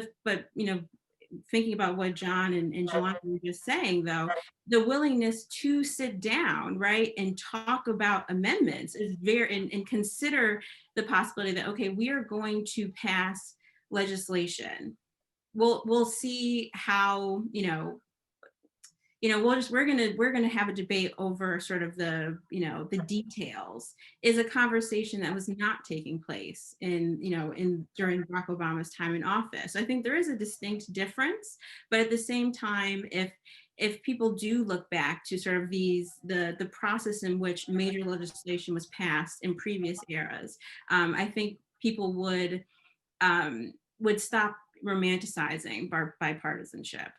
thinking about what John and Jelani were just saying, though, the willingness to sit down, right, and talk about amendments is and consider the possibility that, okay, we are going to pass legislation. We'll see how, we're gonna have a debate over sort of the, the details, is a conversation that was not taking place during Barack Obama's time in office. I think there is a distinct difference, but at the same time, if people do look back to sort of the process in which major legislation was passed in previous eras, I think people would stop romanticizing bipartisanship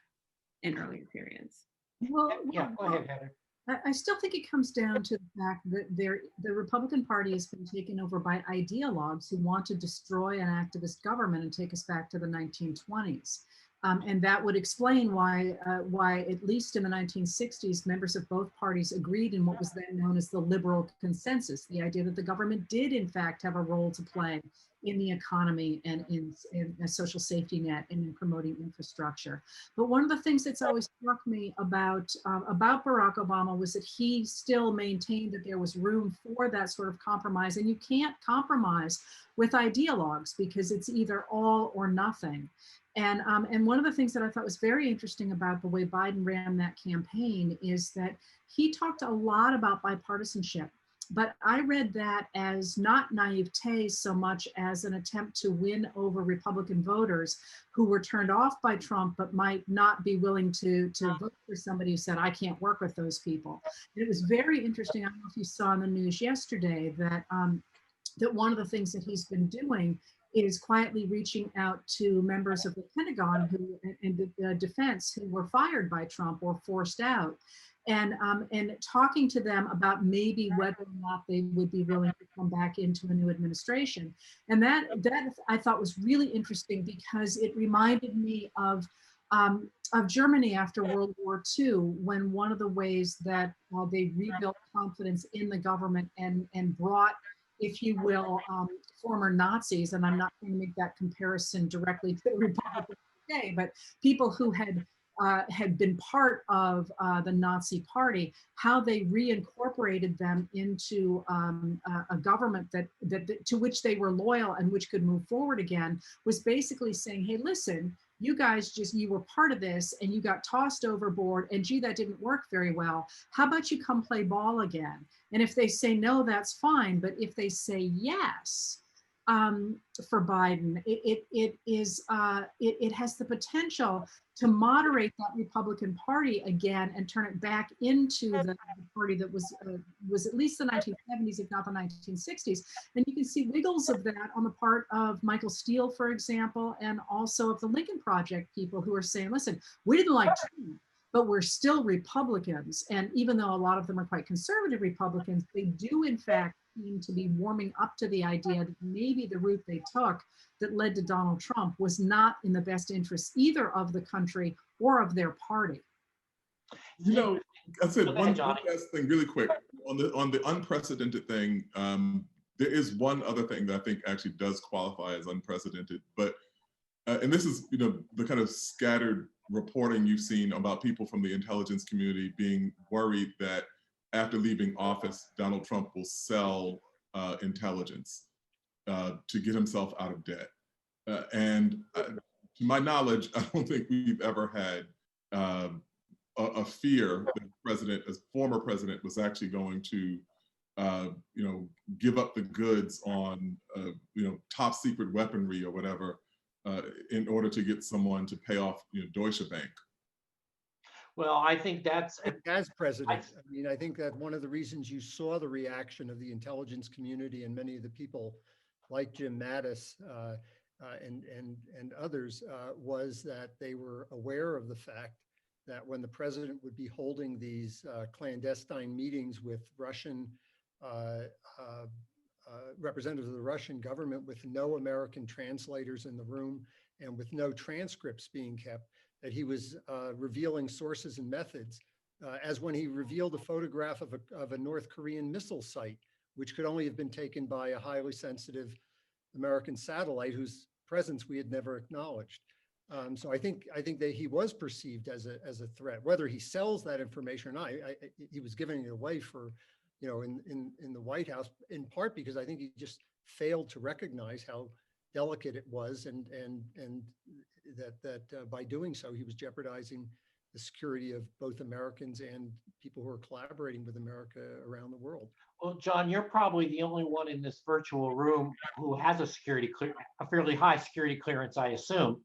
in earlier periods. Well, Yeah, go ahead, Heather. I still think it comes down to the fact that the Republican Party has been taken over by ideologues who want to destroy an activist government and take us back to the 1920s. And that would explain why, at least in the 1960s, members of both parties agreed in what was then known as the liberal consensus, the idea that the government did, in fact, have a role to play in the economy and in a social safety net and in promoting infrastructure. But one of the things that's always struck me about Barack Obama was that he still maintained that there was room for that sort of compromise. And you can't compromise with ideologues because it's either all or nothing. And one of the things that I thought was very interesting about the way Biden ran that campaign is that he talked a lot about bipartisanship, but I read that as not naivete so much as an attempt to win over Republican voters who were turned off by Trump, but might not be willing to vote for somebody who said, I can't work with those people. And it was very interesting. I don't know if you saw in the news yesterday that that one of the things that he's been doing is quietly reaching out to members of the Pentagon and the defense who were fired by Trump or forced out, and talking to them about maybe whether or not they would be willing to come back into a new administration. And that I thought was really interesting because it reminded me of Germany after World War II, when one of the ways that they rebuilt confidence in the government and brought, if you will, former Nazis, and I'm not going to make that comparison directly to the Republicans today, but people who had been part of the Nazi Party, how they reincorporated them into a government that to which they were loyal and which could move forward again, was basically saying, hey, listen, you guys you were part of this and you got tossed overboard, and gee, that didn't work very well. How about you come play ball again? And if they say no, that's fine. But if they say yes, for Biden, it has the potential to moderate that Republican Party again and turn it back into the party that was at least the 1970s, if not the 1960s. And you can see wiggles of that on the part of Michael Steele, for example, and also of the Lincoln Project people who are saying, listen, we didn't like Trump, but we're still Republicans. And even though a lot of them are quite conservative Republicans, they do in fact seem to be warming up to the idea that maybe the route they took that led to Donald Trump was not in the best interest either of the country or of their party. You know, I said one last thing really quick on the unprecedented thing. There is one other thing that I think actually does qualify as unprecedented, but and this is, the kind of scattered reporting you've seen about people from the intelligence community being worried that after leaving office, Donald Trump will sell intelligence to get himself out of debt. And to my knowledge, I don't think we've ever had a fear that the president, as former president, was actually going to, give up the goods on, top secret weaponry or whatever in order to get someone to pay off, Deutsche Bank. Well, I think that's as president. I think that one of the reasons you saw the reaction of the intelligence community and many of the people like Jim Mattis and others was that they were aware of the fact that when the president would be holding these clandestine meetings with Russian representatives of the Russian government with no American translators in the room and with no transcripts being kept, that he was revealing sources and methods, as when he revealed a photograph of a North Korean missile site, which could only have been taken by a highly sensitive American satellite whose presence we had never acknowledged. So I think that he was perceived as a threat. Whether he sells that information or not, he was giving it away for, in the White House, in part because I think he just failed to recognize how delicate it was, and that by doing so, he was jeopardizing the security of both Americans and people who are collaborating with America around the world. Well, John, you're probably the only one in this virtual room who has a fairly high security clearance, I assume.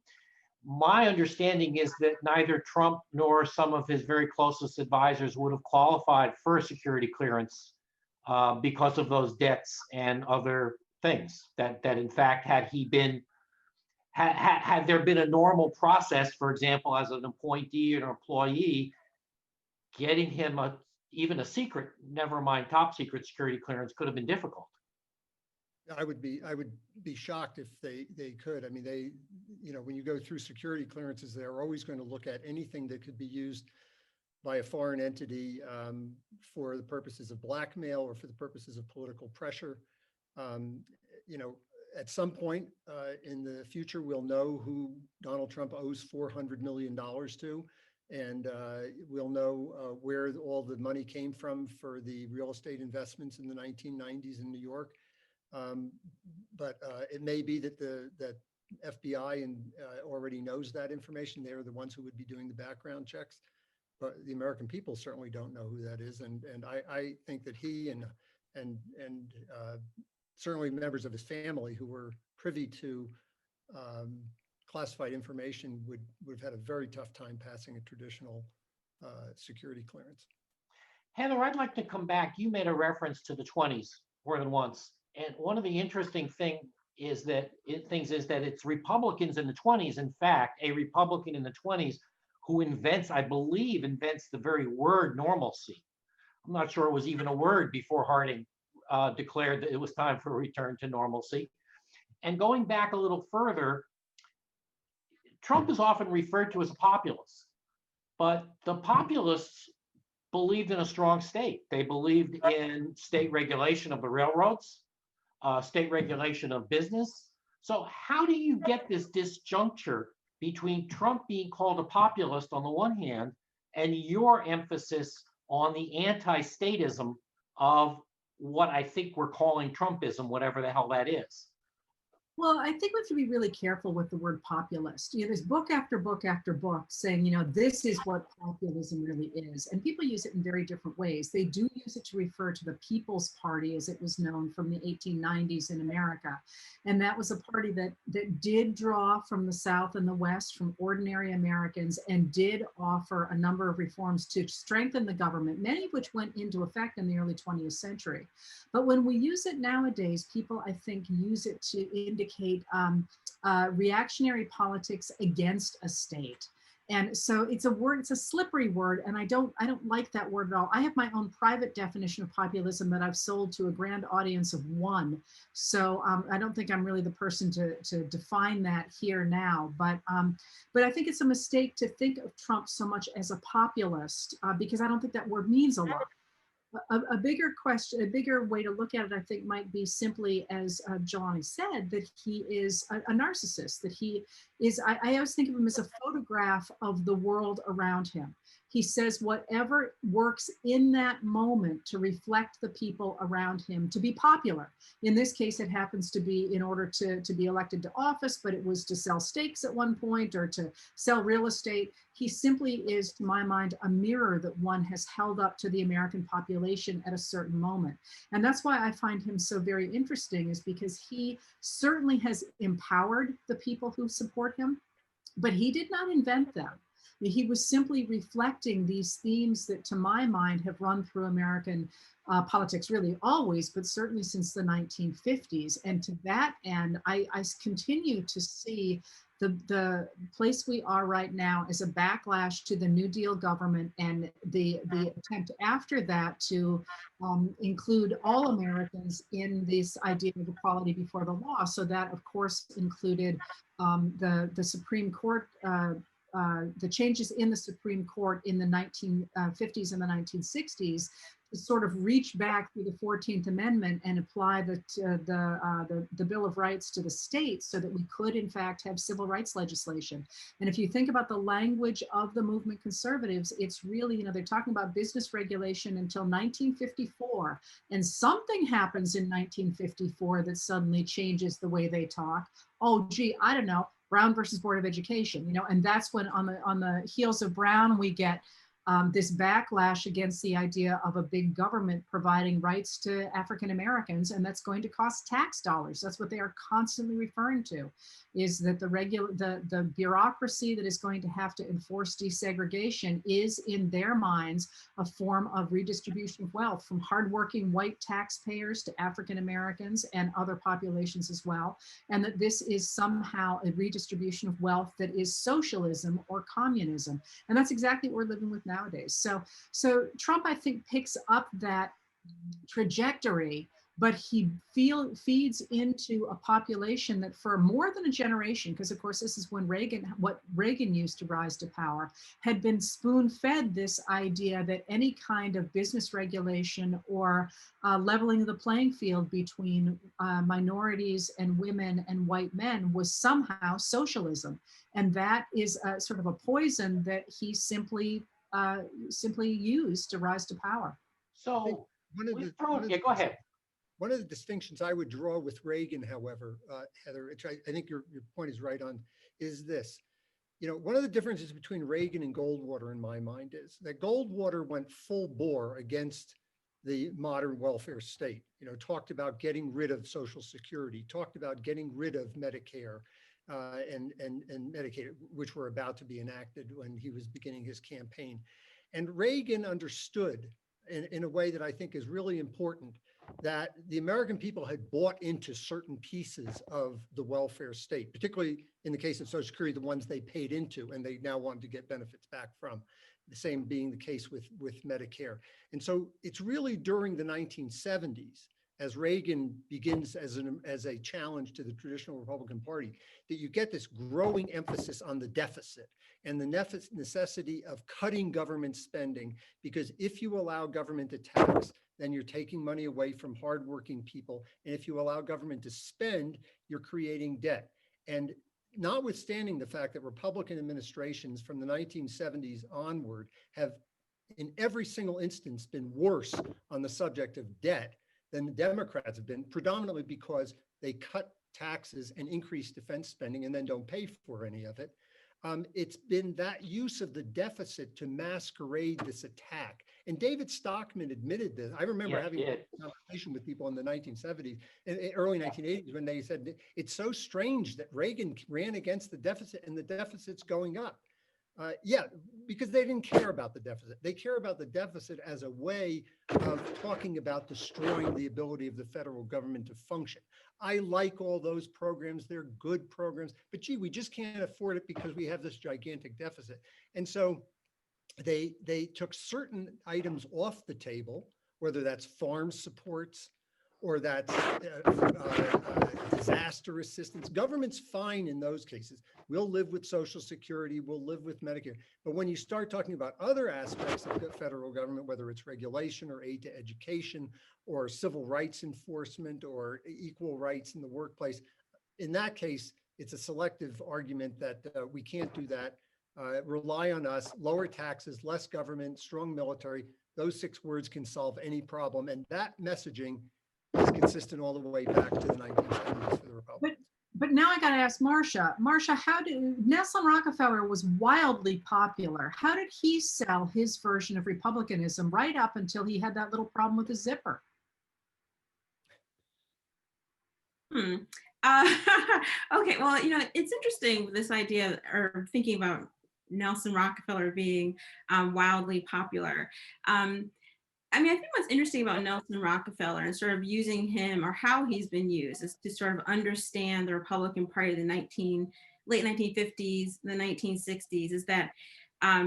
My understanding is that neither Trump nor some of his very closest advisors would have qualified for a security clearance because of those debts and other things. That in fact, had there been a normal process, for example, as an appointee or an employee, getting him even a secret, never mind top secret security clearance, could have been difficult. I would be shocked if they could. I mean, when you go through security clearances, they're always going to look at anything that could be used by a foreign entity for the purposes of blackmail or for the purposes of political pressure. At some point in the future, we'll know who Donald Trump owes $400 million to, and we'll know where all the money came from for the real estate investments in the 1990s in New York. But it may be that that FBI already knows that information. They're the ones who would be doing the background checks, but the American people certainly don't know who that is. And I think that he and certainly members of his family who were privy to classified information would have had a very tough time passing a traditional security clearance. Heather, I'd like to come back. You made a reference to the 20s more than once. And one of the interesting things is that it's Republicans in the 20s, in fact, a Republican in the 20s who I believe invents the very word normalcy. I'm not sure it was even a word before Harding declared that it was time for a return to normalcy. And going back a little further, Trump is often referred to as a populist, but the populists believed in a strong state. They believed in state regulation of the railroads, state regulation of business. So how do you get this disjuncture between Trump being called a populist on the one hand and your emphasis on the anti-statism of what I think we're calling Trumpism, whatever the hell that is? Well, I think we have to be really careful with the word populist. There's book after book after book saying, this is what populism really is. And people use it in very different ways. They do use it to refer to the People's Party, as it was known from the 1890s in America. And that was a party that did draw from the South and the West, from ordinary Americans, and did offer a number of reforms to strengthen the government, many of which went into effect in the early 20th century. But when we use it nowadays, people, I think, use it to indicate reactionary politics against a state. And so it's a slippery word, and I don't like that word at all. I have my own private definition of populism that I've sold to a grand audience of one. So I don't think I'm really the person to define that here now. But I think it's a mistake to think of Trump so much as a populist because I don't think that word means a lot. A bigger way to look at it, I think, might be simply, as Jelani said, that he is a narcissist, that he is, I always think of him as a photograph of the world around him. He says whatever works in that moment to reflect the people around him, to be popular. In this case, it happens to be in order to be elected to office, but it was to sell steaks at one point or to sell real estate. He simply is, to my mind, a mirror that one has held up to the American population at a certain moment. And that's why I find him so very interesting, is because he certainly has empowered the people who support him, but he did not invent them. He was simply reflecting these themes that, to my mind, have run through American politics really always, but certainly since the 1950s. And to that end, I continue to see the place we are right now as a backlash to the New Deal government and the attempt after that to include all Americans in this idea of equality before the law. So that, of course, included the Supreme Court, the changes in the Supreme Court in the 1950s and the 1960s sort of reach back through the 14th Amendment and apply the Bill of Rights to the states so that we could in fact have civil rights legislation. And if you think about the language of the movement conservatives, it's really, you know, they're talking about business regulation until 1954, and something happens in 1954 that suddenly changes the way they talk. Oh, gee, I don't know, Brown versus Board of Education, you know, and that's when on the heels of Brown, we get this backlash against the idea of a big government providing rights to African Americans, and that's going to cost tax dollars. That's what they are constantly referring to, is that the bureaucracy that is going to have to enforce desegregation is, in their minds, a form of redistribution of wealth from hardworking white taxpayers to African Americans and other populations as well, and that this is somehow a redistribution of wealth that is socialism or communism. And that's exactly what we're living with nowadays. So Trump, I think, picks up that trajectory, but he feeds into a population that for more than a generation, because of course this is when what Reagan used to rise to power, had been spoon-fed this idea that any kind of business regulation or leveling of the playing field between minorities and women and white men was somehow socialism. And that is sort of a poison that he simply used to rise to power. So go ahead. One of the distinctions I would draw with Reagan, however, Heather, which I think your point is right on, is this. You know, one of the differences between Reagan and Goldwater in my mind is that Goldwater went full bore against the modern welfare state, you know, talked about getting rid of Social Security, talked about getting rid of Medicare and Medicaid, which were about to be enacted when he was beginning his campaign. And Reagan understood in a way that I think is really important that the American people had bought into certain pieces of the welfare state, particularly in the case of Social Security, the ones they paid into and they now wanted to get benefits back from. The same being the case with Medicare. And so it's really during the 1970s, as Reagan begins as a challenge to the traditional Republican Party, that you get this growing emphasis on the deficit and the necessity of cutting government spending, because if you allow government to tax, then you're taking money away from hardworking people. And if you allow government to spend, you're creating debt. And notwithstanding the fact that Republican administrations from the 1970s onward have in every single instance been worse on the subject of debt than the Democrats have been, predominantly because they cut taxes and increase defense spending and then don't pay for any of it. It's been that use of the deficit to masquerade this attack. And David Stockman admitted this. I remember having a conversation with people in the 1970s, early 1980s, when they said, it's so strange that Reagan ran against the deficit and the deficit's going up. Yeah, because they didn't care about the deficit. They care about the deficit as a way of talking about destroying the ability of the federal government to function. I like all those programs. They're good programs, but gee, we just can't afford it because we have this gigantic deficit. And so they took certain items off the table, whether that's farm supports or that's disaster assistance. Government's fine in those cases. We'll live with Social Security, we'll live with Medicare. But when you start talking about other aspects of the federal government, whether it's regulation or aid to education or civil rights enforcement or equal rights in the workplace, in that case, it's a selective argument that we can't do that. Rely on us, lower taxes, less government, strong military. Those 6 words can solve any problem. And that messaging is consistent all the way back to the 1970s for the Republicans. But now I got to ask Marcia. Marcia, Nelson Rockefeller was wildly popular. How did he sell his version of republicanism right up until he had that little problem with the zipper? Okay, well, you know, it's interesting, this idea, or thinking about Nelson Rockefeller being wildly popular. I mean, I think what's interesting about Nelson Rockefeller and sort of using him, or how he's been used, is to sort of understand the Republican Party of the late 1950s, the 1960s, is that,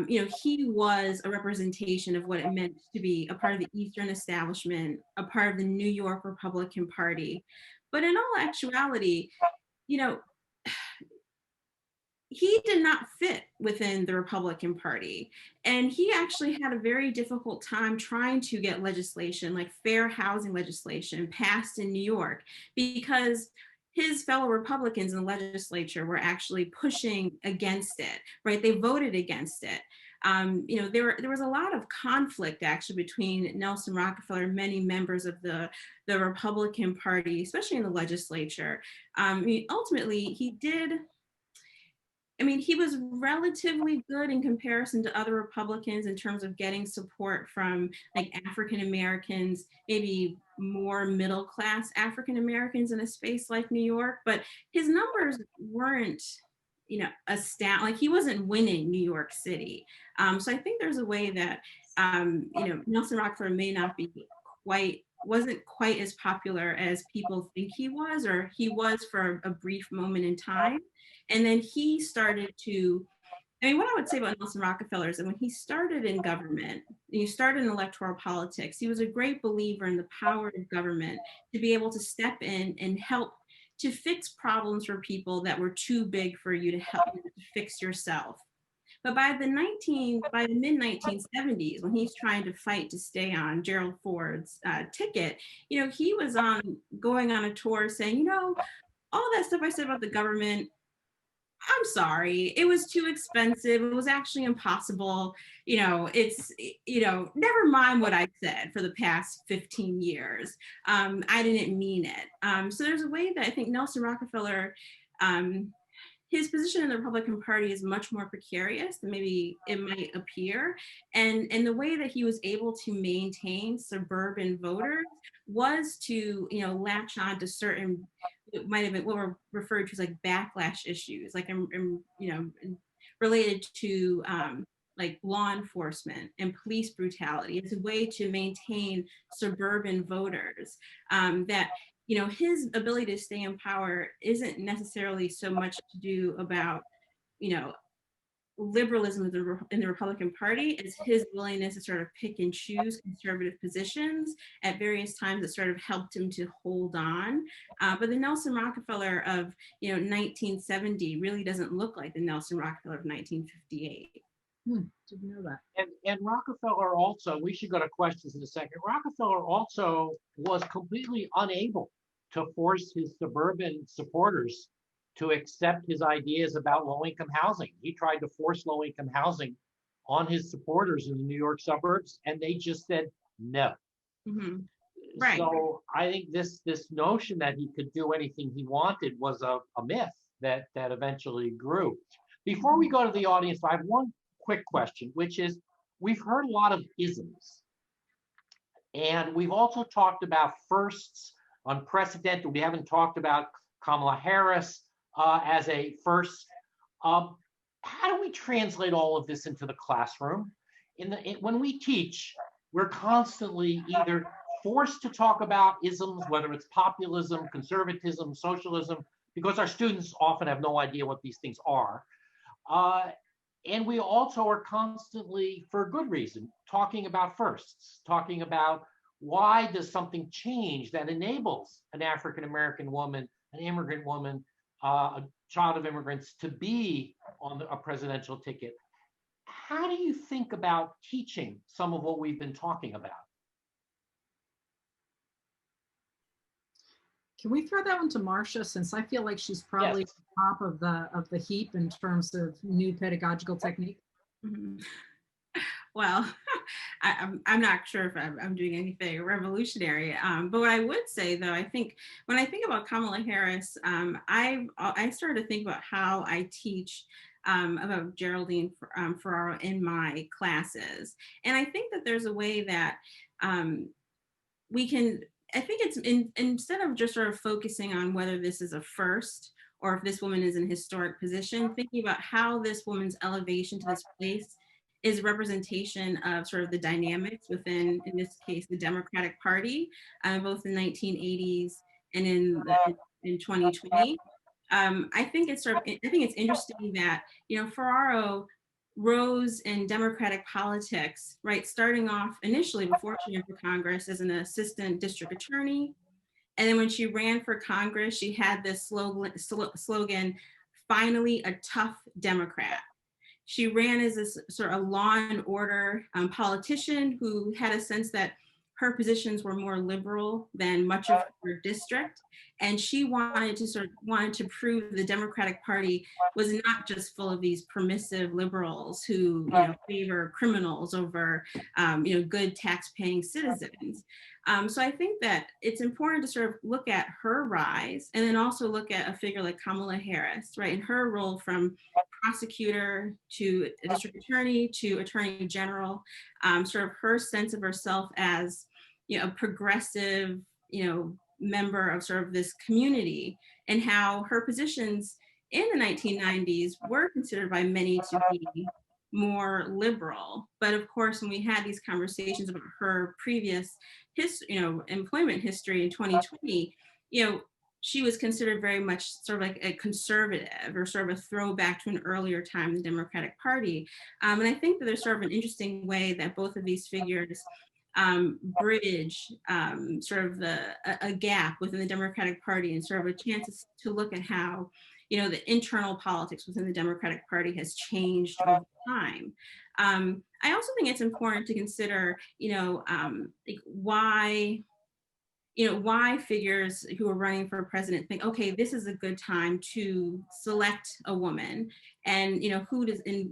you know, he was a representation of what it meant to be a part of the Eastern establishment, a part of the New York Republican Party. But in all actuality, you know, he did not fit within the Republican Party. And he actually had a very difficult time trying to get legislation, like fair housing legislation, passed in New York, because his fellow Republicans in the legislature were actually pushing against it, right? They voted against it. There was a lot of conflict actually between Nelson Rockefeller and many members of the Republican Party, especially in the legislature. Ultimately, he was relatively good in comparison to other Republicans in terms of getting support from like African Americans, maybe more middle class African Americans in a space like New York, but his numbers weren't, astounding. Like he wasn't winning New York City. So I think there's a way that, Nelson Rockefeller may not be wasn't quite as popular as people think he was, or he was for a brief moment in time. And then he started to, what I would say about Nelson Rockefeller is that when he started in government, he started in electoral politics, he was a great believer in the power of government to be able to step in and help to fix problems for people that were too big for you to help you to fix yourself. But by the mid-1970s, when he's trying to fight to stay on Gerald Ford's ticket, he was going on a tour saying, all that stuff I said about the government, I'm sorry, it was too expensive. It was actually impossible. Never mind what I said for the past 15 years. I didn't mean it. So there's a way that I think Nelson Rockefeller, his position in the Republican Party is much more precarious than maybe it might appear. And the way that he was able to maintain suburban voters was to, latch on to certain, it might have been what were referred to as like backlash issues, like, related to like law enforcement and police brutality. It's a way to maintain suburban voters that, his ability to stay in power isn't necessarily so much to do about, liberalism in the Republican Party, as his willingness to sort of pick and choose conservative positions at various times that sort of helped him to hold on. But the Nelson Rockefeller of 1970 really doesn't look like the Nelson Rockefeller of 1958. Didn't know that. And Rockefeller also, we should go to questions in a second. Rockefeller also was completely unable to force his suburban supporters to accept his ideas about low-income housing. He tried to force low-income housing on his supporters in the New York suburbs, and they just said no. Mm-hmm. Right. So I think this notion that he could do anything he wanted was a myth that eventually grew. Before we go to the audience, I have one quick question, which is, we've heard a lot of isms, and we've also talked about firsts, unprecedented. We haven't talked about Kamala Harris as a first. How do we translate all of this into the classroom? When we teach, we're constantly either forced to talk about isms, whether it's populism, conservatism, socialism, because our students often have no idea what these things are. And we also are constantly, for good reason, talking about firsts, talking about why does something change that enables an African-American woman, an immigrant woman, a child of immigrants to be on a presidential ticket. How do you think about teaching some of what we've been talking about? Can we throw that one to Marcia, since I feel like she's probably Yes. top of the heap in terms of new pedagogical technique? Mm-hmm. Well, I'm not sure if I'm doing anything revolutionary, but what I would say, though, I think when I think about Kamala Harris, I started to think about how I teach about Geraldine Ferraro in my classes, and I think that there's a way that we can. I think it's instead of just sort of focusing on whether this is a first or if this woman is in a historic position, thinking about how this woman's elevation to this place is representation of sort of the dynamics within, in this case, the Democratic Party, both in the 1980s and in 2020. I think it's interesting that, Ferraro rose in Democratic politics, right? Starting off initially before she ran for Congress as an assistant district attorney. And then when she ran for Congress, she had this slogan, finally a tough Democrat. She ran as a sort of law and order politician who had a sense that her positions were more liberal than much of her district. And she wanted to prove the Democratic Party was not just full of these permissive liberals who favor criminals over good tax-paying citizens. So I think that it's important to sort of look at her rise and then also look at a figure like Kamala Harris, right? And her role from prosecutor to district attorney to attorney general, sort of her sense of herself as a progressive, member of sort of this community, and how her positions in the 1990s were considered by many to be more liberal. But of course, when we had these conversations about her previous employment history in 2020, she was considered very much sort of like a conservative or sort of a throwback to an earlier time in the Democratic Party. And I think that there's sort of an interesting way that both of these figures bridge sort of a gap within the Democratic Party, and sort of a chance to look at how the internal politics within the Democratic Party has changed over time. I also think it's important to consider like why figures who are running for president think, okay, this is a good time to select a woman, and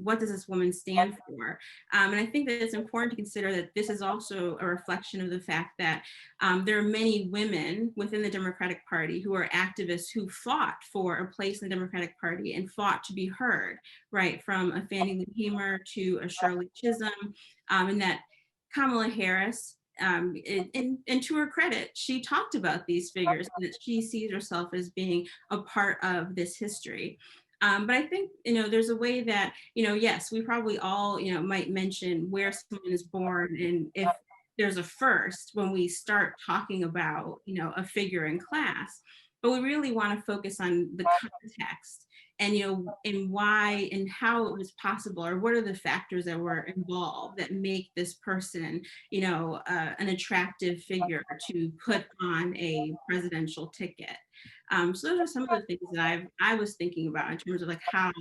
what does this woman stand for? And I think that it's important to consider that this is also a reflection of the fact that there are many women within the Democratic Party who are activists who fought for a place in the Democratic Party and fought to be heard, right? From a Fannie Lou Hamer to a Shirley Chisholm, and that Kamala Harris, and to her credit, she talked about these figures and that she sees herself as being a part of this history. But I think, there's a way that, yes, we probably all, might mention where someone is born and if there's a first when we start talking about, a figure in class, but we really want to focus on the context and, and why and how it was possible, or what are the factors that were involved that make this person, an attractive figure to put on a presidential ticket. So those are some of the things that I was thinking about in terms of like how,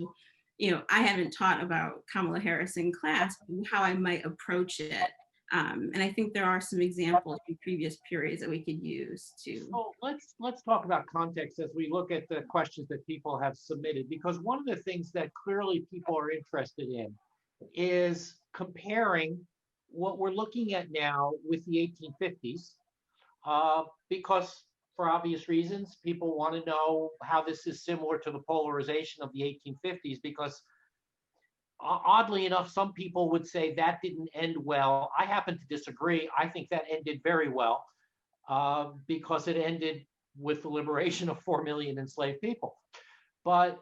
I haven't taught about Kamala Harris in class, but how I might approach it. And I think there are some examples in previous periods that we could use too. So let's talk about context as we look at the questions that people have submitted, because one of the things that clearly people are interested in is comparing what we're looking at now with the 1850s, because for obvious reasons, people want to know how this is similar to the polarization of the 1850s, because oddly enough, some people would say that didn't end well. I happen to disagree. I think that ended very well because it ended with the liberation of 4 million enslaved people. But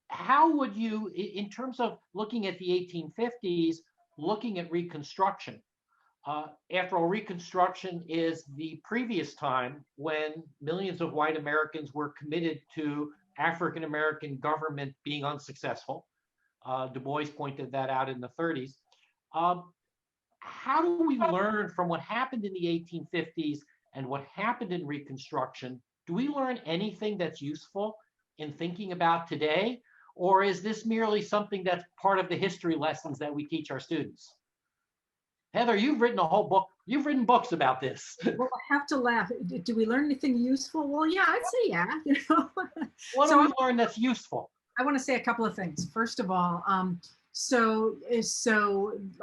how would you, in terms of looking at the 1850s, looking at Reconstruction? After all, Reconstruction is the previous time when millions of white Americans were committed to African-American government being unsuccessful. Du Bois pointed that out in the 30s. How do we learn from what happened in the 1850s and what happened in Reconstruction? Do we learn anything that's useful in thinking about today? Or is this merely something that's part of the history lessons that we teach our students? Heather, you've written a whole book. You've written books about this. Well, I have to laugh. Do we learn anything useful? Well, yeah, I'd say yeah. What do we learn that's useful? I want to say a couple of things. First of all, so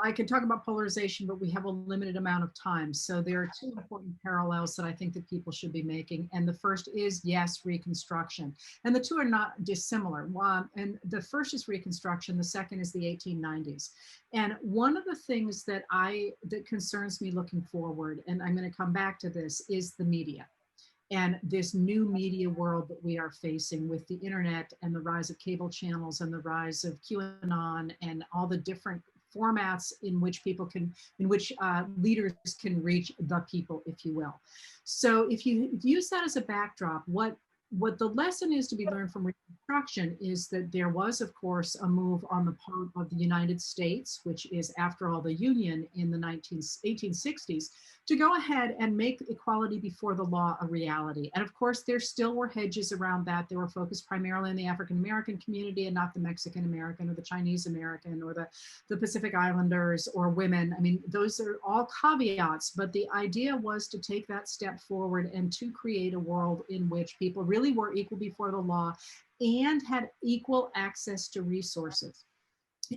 I can talk about polarization, but we have a limited amount of time. So there are two important parallels that I think that people should be making. And the first is, yes, Reconstruction. And the two are not dissimilar. And the first is Reconstruction. The second is the 1890s. And one of the things that concerns me looking forward, and I'm going to come back to this, is the media. And this new media world that we are facing with the internet and the rise of cable channels and the rise of QAnon and all the different formats in which leaders can reach the people, if you will. So if you use that as a backdrop, what what the lesson is to be learned from Reconstruction is that there was, of course, a move on the part of the United States, which is, after all, the Union in the 1860s, to go ahead and make equality before the law a reality. And of course, there still were hedges around that. They were focused primarily on the African-American community and not the Mexican-American or the Chinese-American or the Pacific Islanders or women. I mean, those are all caveats, but the idea was to take that step forward and to create a world in which people really were equal before the law and had equal access to resources.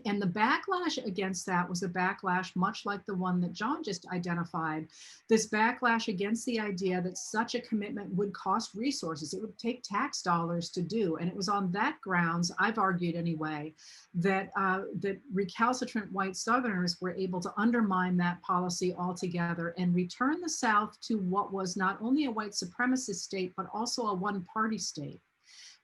And the backlash against that was a backlash much like the one that John just identified, this backlash against the idea that such a commitment would cost resources. It would take tax dollars to do. And it was on that grounds, I've argued anyway, that, that recalcitrant white Southerners were able to undermine that policy altogether and return the South to what was not only a white supremacist state, but also a one-party state.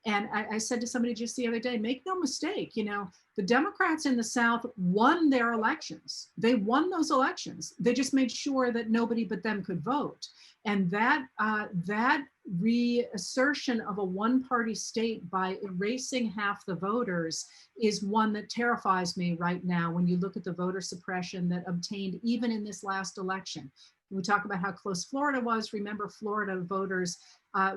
And I said to somebody just the other day, make no mistake, you know, the Democrats in the South won their elections. They won those elections. They just made sure that nobody but them could vote. And that, that reassertion of a one-party state by erasing half the voters is one that terrifies me right now when you look at the voter suppression that obtained even in this last election. We talk about how close Florida was. Remember, Florida voters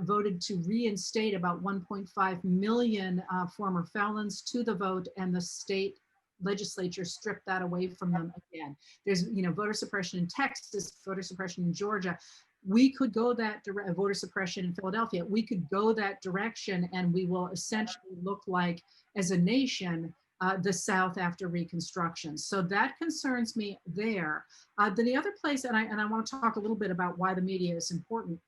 voted to reinstate about 1.5 million former felons to the vote, and the state legislature stripped that away from them again. There's, you know, voter suppression in Texas, voter suppression in Georgia. We could go that voter suppression in Philadelphia. We could go that direction, and we will essentially look like, as a nation, the South after Reconstruction. So that concerns me there. Then the other place, and I want to talk a little bit about why the media is important,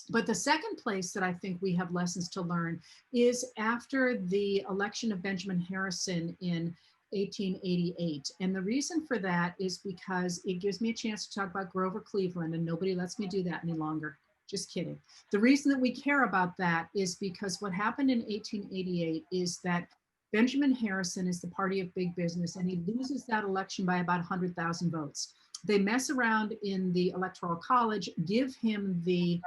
but the second place that I think we have lessons to learn is after the election of Benjamin Harrison in 1888. And the reason for that is because it gives me a chance to talk about Grover Cleveland, and nobody lets me do that any longer. Just kidding. The reason that we care about that is because what happened in 1888 is that Benjamin Harrison is the party of big business, and he loses that election by about 100,000 votes. They mess around in the Electoral College, give him the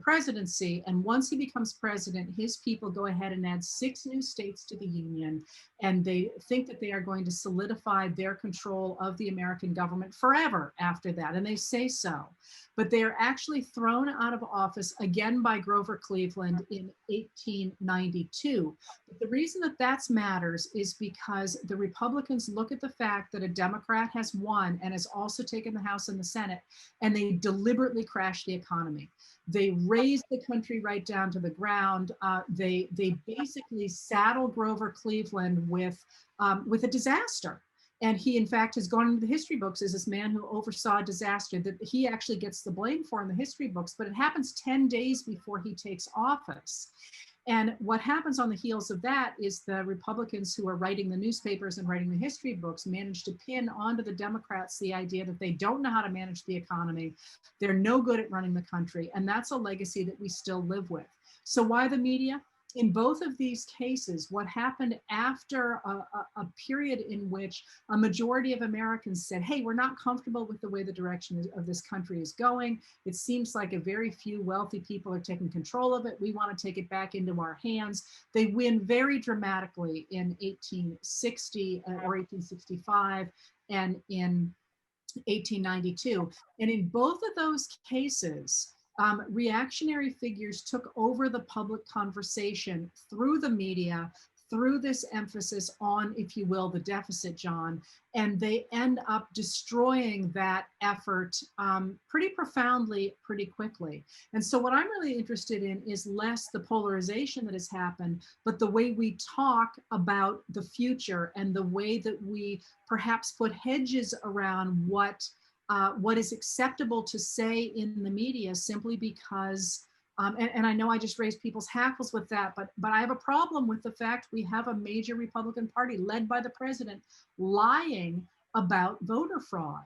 presidency, and once he becomes president, his people go ahead and add 6 new states to the Union, and they think that they are going to solidify their control of the American government forever after that, and they say so. But they are actually thrown out of office again by Grover Cleveland in 1892. But the reason that that matters is because the Republicans look at the fact that a Democrat has won and has also taken the House and the Senate, and they deliberately crash the economy. They raise the country right down to the ground. They basically saddle Grover Cleveland with a disaster. And he, in fact, has gone into the history books as this man who oversaw a disaster that he actually gets the blame for in the history books, but it happens 10 days before he takes office. And what happens on the heels of that is the Republicans who are writing the newspapers and writing the history books manage to pin onto the Democrats the idea that they don't know how to manage the economy. They're no good at running the country. And that's a legacy that we still live with. So why the media? In both of these cases, what happened after a period in which a majority of Americans said, hey, we're not comfortable with the way the direction of this country is going. It seems like a very few wealthy people are taking control of it. We want to take it back into our hands. They win very dramatically in 1860 or 1865 and in 1892. And in both of those cases, reactionary figures took over the public conversation through the media, through this emphasis on, if you will, the deficit, John, and they end up destroying that effort pretty profoundly, pretty quickly. And so what I'm really interested in is less the polarization that has happened, but the way we talk about the future and the way that we perhaps put hedges around what is acceptable to say in the media simply because, and I know I just raised people's hackles with that, but I have a problem with the fact we have a major Republican Party led by the president lying about voter fraud.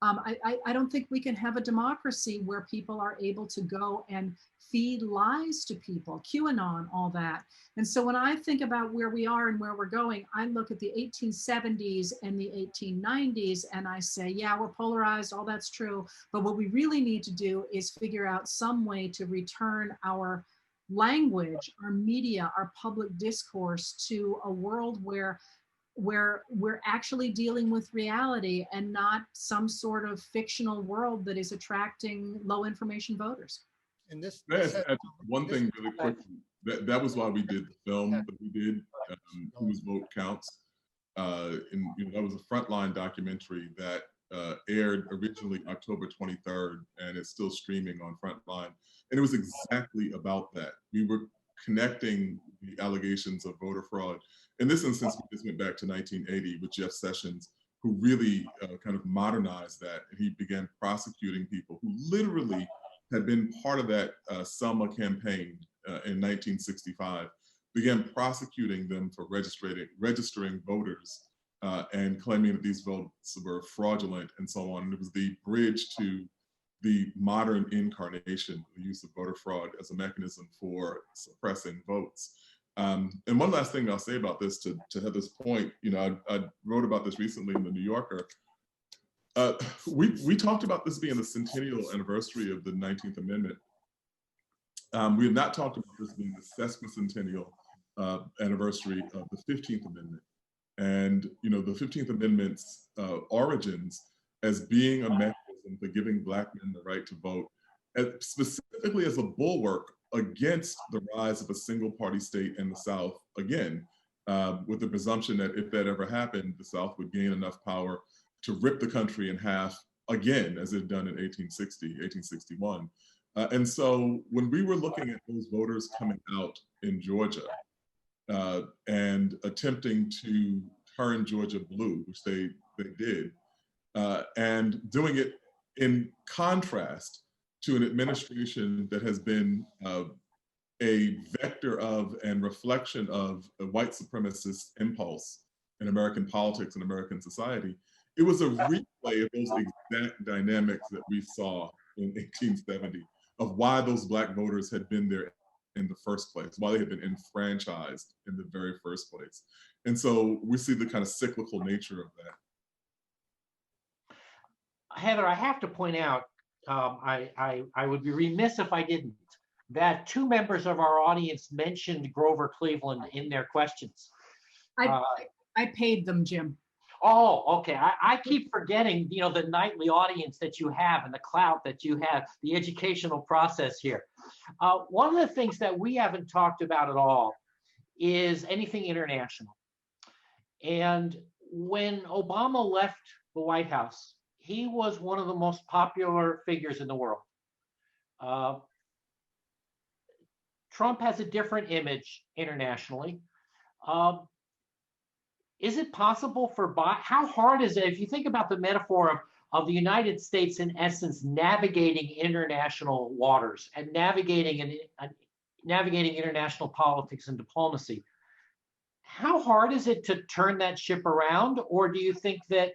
I don't think we can have a democracy where people are able to go and feed lies to people, QAnon, all that. And so when I think about where we are and where we're going, I look at the 1870s and the 1890s and I say, yeah, we're polarized, all that's true. But what we really need to do is figure out some way to return our language, our media, our public discourse to a world where we're actually dealing with reality and not some sort of fictional world that is attracting low information voters. And this, Can I this add one thing really quickly. That was why we did the film that we did, Whose Vote Counts. And that was a Frontline documentary that aired originally October 23rd, and it's still streaming on Frontline. And it was exactly about that. We were connecting the allegations of voter fraud. In this instance, we just went back to 1980 with Jeff Sessions, who really kind of modernized that. And he began prosecuting people who literally had been part of that Selma campaign in 1965, began prosecuting them for registering voters and claiming that these votes were fraudulent and so on. And it was the bridge to the modern incarnation, the use of voter fraud as a mechanism for suppressing votes. And one last thing I'll say about this to Heather's point, I wrote about this recently in the New Yorker. We talked about this being the centennial anniversary of the 19th Amendment. We have not talked about this being the sesquicentennial anniversary of the 15th Amendment. And the 15th Amendment's origins as being a mechanism for giving Black men the right to vote, specifically as a bulwark against the rise of a single party state in the South, again, with the presumption that if that ever happened, the South would gain enough power to rip the country in half again, as it had done in 1860, 1861. And so when we were looking at those voters coming out in Georgia and attempting to turn Georgia blue, which they did, and doing it in contrast to an administration that has been a vector of and reflection of a white supremacist impulse in American politics and American society, it was a replay of those exact dynamics that we saw in 1870 of why those Black voters had been there in the first place, why they had been enfranchised in the very first place. And so we see the kind of cyclical nature of that. Heather, I have to point out, I would be remiss if I didn't, that two members of our audience mentioned Grover Cleveland in their questions. I paid them, Jim. Oh, okay. I keep forgetting, the nightly audience that you have and the clout that you have, the educational process here. One of the things that we haven't talked about at all is anything international. And when Obama left the White House, he was one of the most popular figures in the world. Trump has a different image internationally. Is it possible for how hard is it, if you think about the metaphor of the United States, in essence, navigating international waters and navigating international politics and diplomacy, how hard is it to turn that ship around? Or do you think that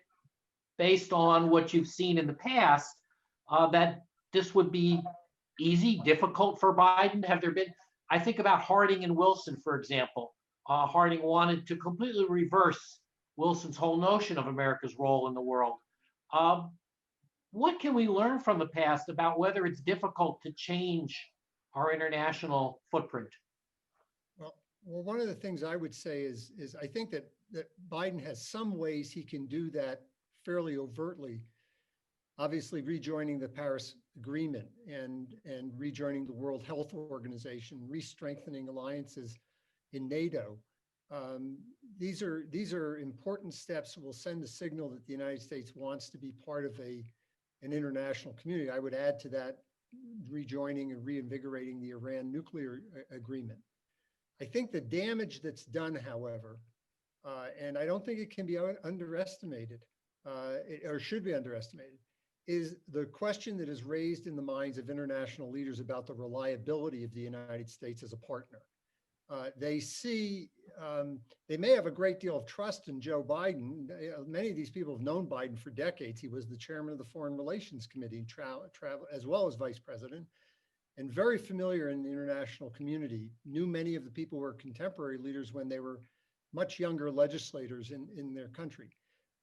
based on what you've seen in the past, that this would be easy, difficult for Biden? Have there been, I think about Harding and Wilson, for example. Harding wanted to completely reverse Wilson's whole notion of America's role in the world. What can we learn from the past about whether it's difficult to change our international footprint? Well, one of the things I would say is I think that Biden has some ways he can do that fairly overtly. Obviously, rejoining the Paris Agreement and rejoining the World Health Organization, re-strengthening alliances in NATO. These are important steps that will send a signal that the United States wants to be part of an international community. I would add to that rejoining and reinvigorating the Iran nuclear agreement. I think the damage that's done, however, and I don't think it can be underestimated, or should be underestimated, is the question that is raised in the minds of international leaders about the reliability of the United States as a partner. They see, they may have a great deal of trust in Joe Biden. Many of these people have known Biden for decades. He was the chairman of the Foreign Relations Committee, as well as vice president, and very familiar in the international community, knew many of the people who were contemporary leaders when they were much younger legislators in their country.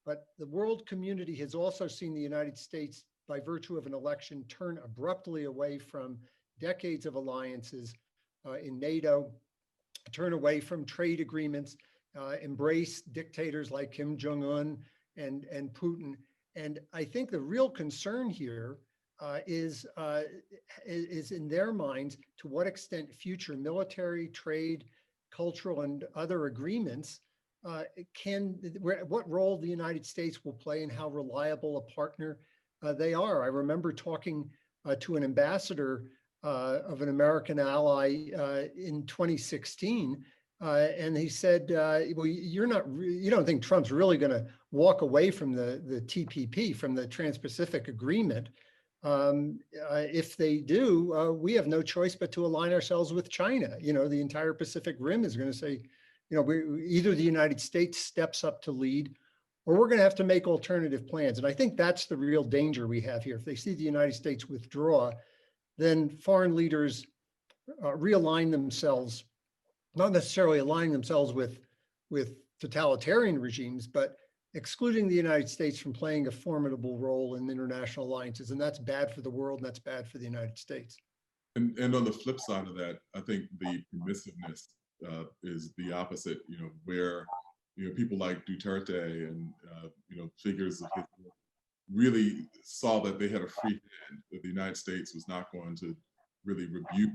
But the world community has also seen the United States, by virtue of an election, turn abruptly away from decades of alliances, in NATO, turn away from trade agreements, embrace dictators like Kim Jong-un and Putin. And I think the real concern here is in their minds to what extent future military, trade, cultural, and other agreements what role the United States will play and how reliable a partner they are. I remember talking to an ambassador of an American ally in 2016, and he said, "Well, you don't think Trump's really going to walk away from the TPP, from the Trans-Pacific Agreement? If they do, we have no choice but to align ourselves with China. The entire Pacific Rim is going to say, either the United States steps up to lead, or we're going to have to make alternative plans." And I think that's the real danger we have here. If they see the United States withdraw, then foreign leaders realign themselves, not necessarily aligning themselves with totalitarian regimes, but excluding the United States from playing a formidable role in international alliances. And that's bad for the world, and that's bad for the United States. And on the flip side of that, I think the permissiveness is the opposite, where people like Duterte and figures of his really saw that they had a free hand, that the United States was not going to really rebuke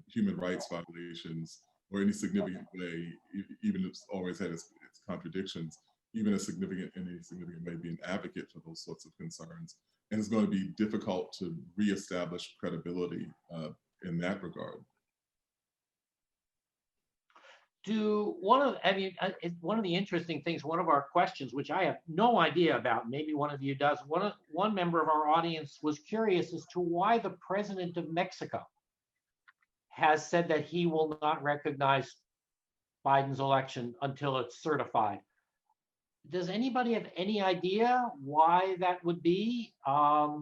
human rights violations or any significant way, even if it's always had its contradictions, even in a significant way, be an advocate for those sorts of concerns. And it's going to be difficult to reestablish credibility in that regard. One of the interesting things, one of our questions, which I have no idea about, maybe one of you does, one member of our audience was curious as to why the president of Mexico has said that he will not recognize Biden's election until it's certified. Does anybody have any idea why that would be? I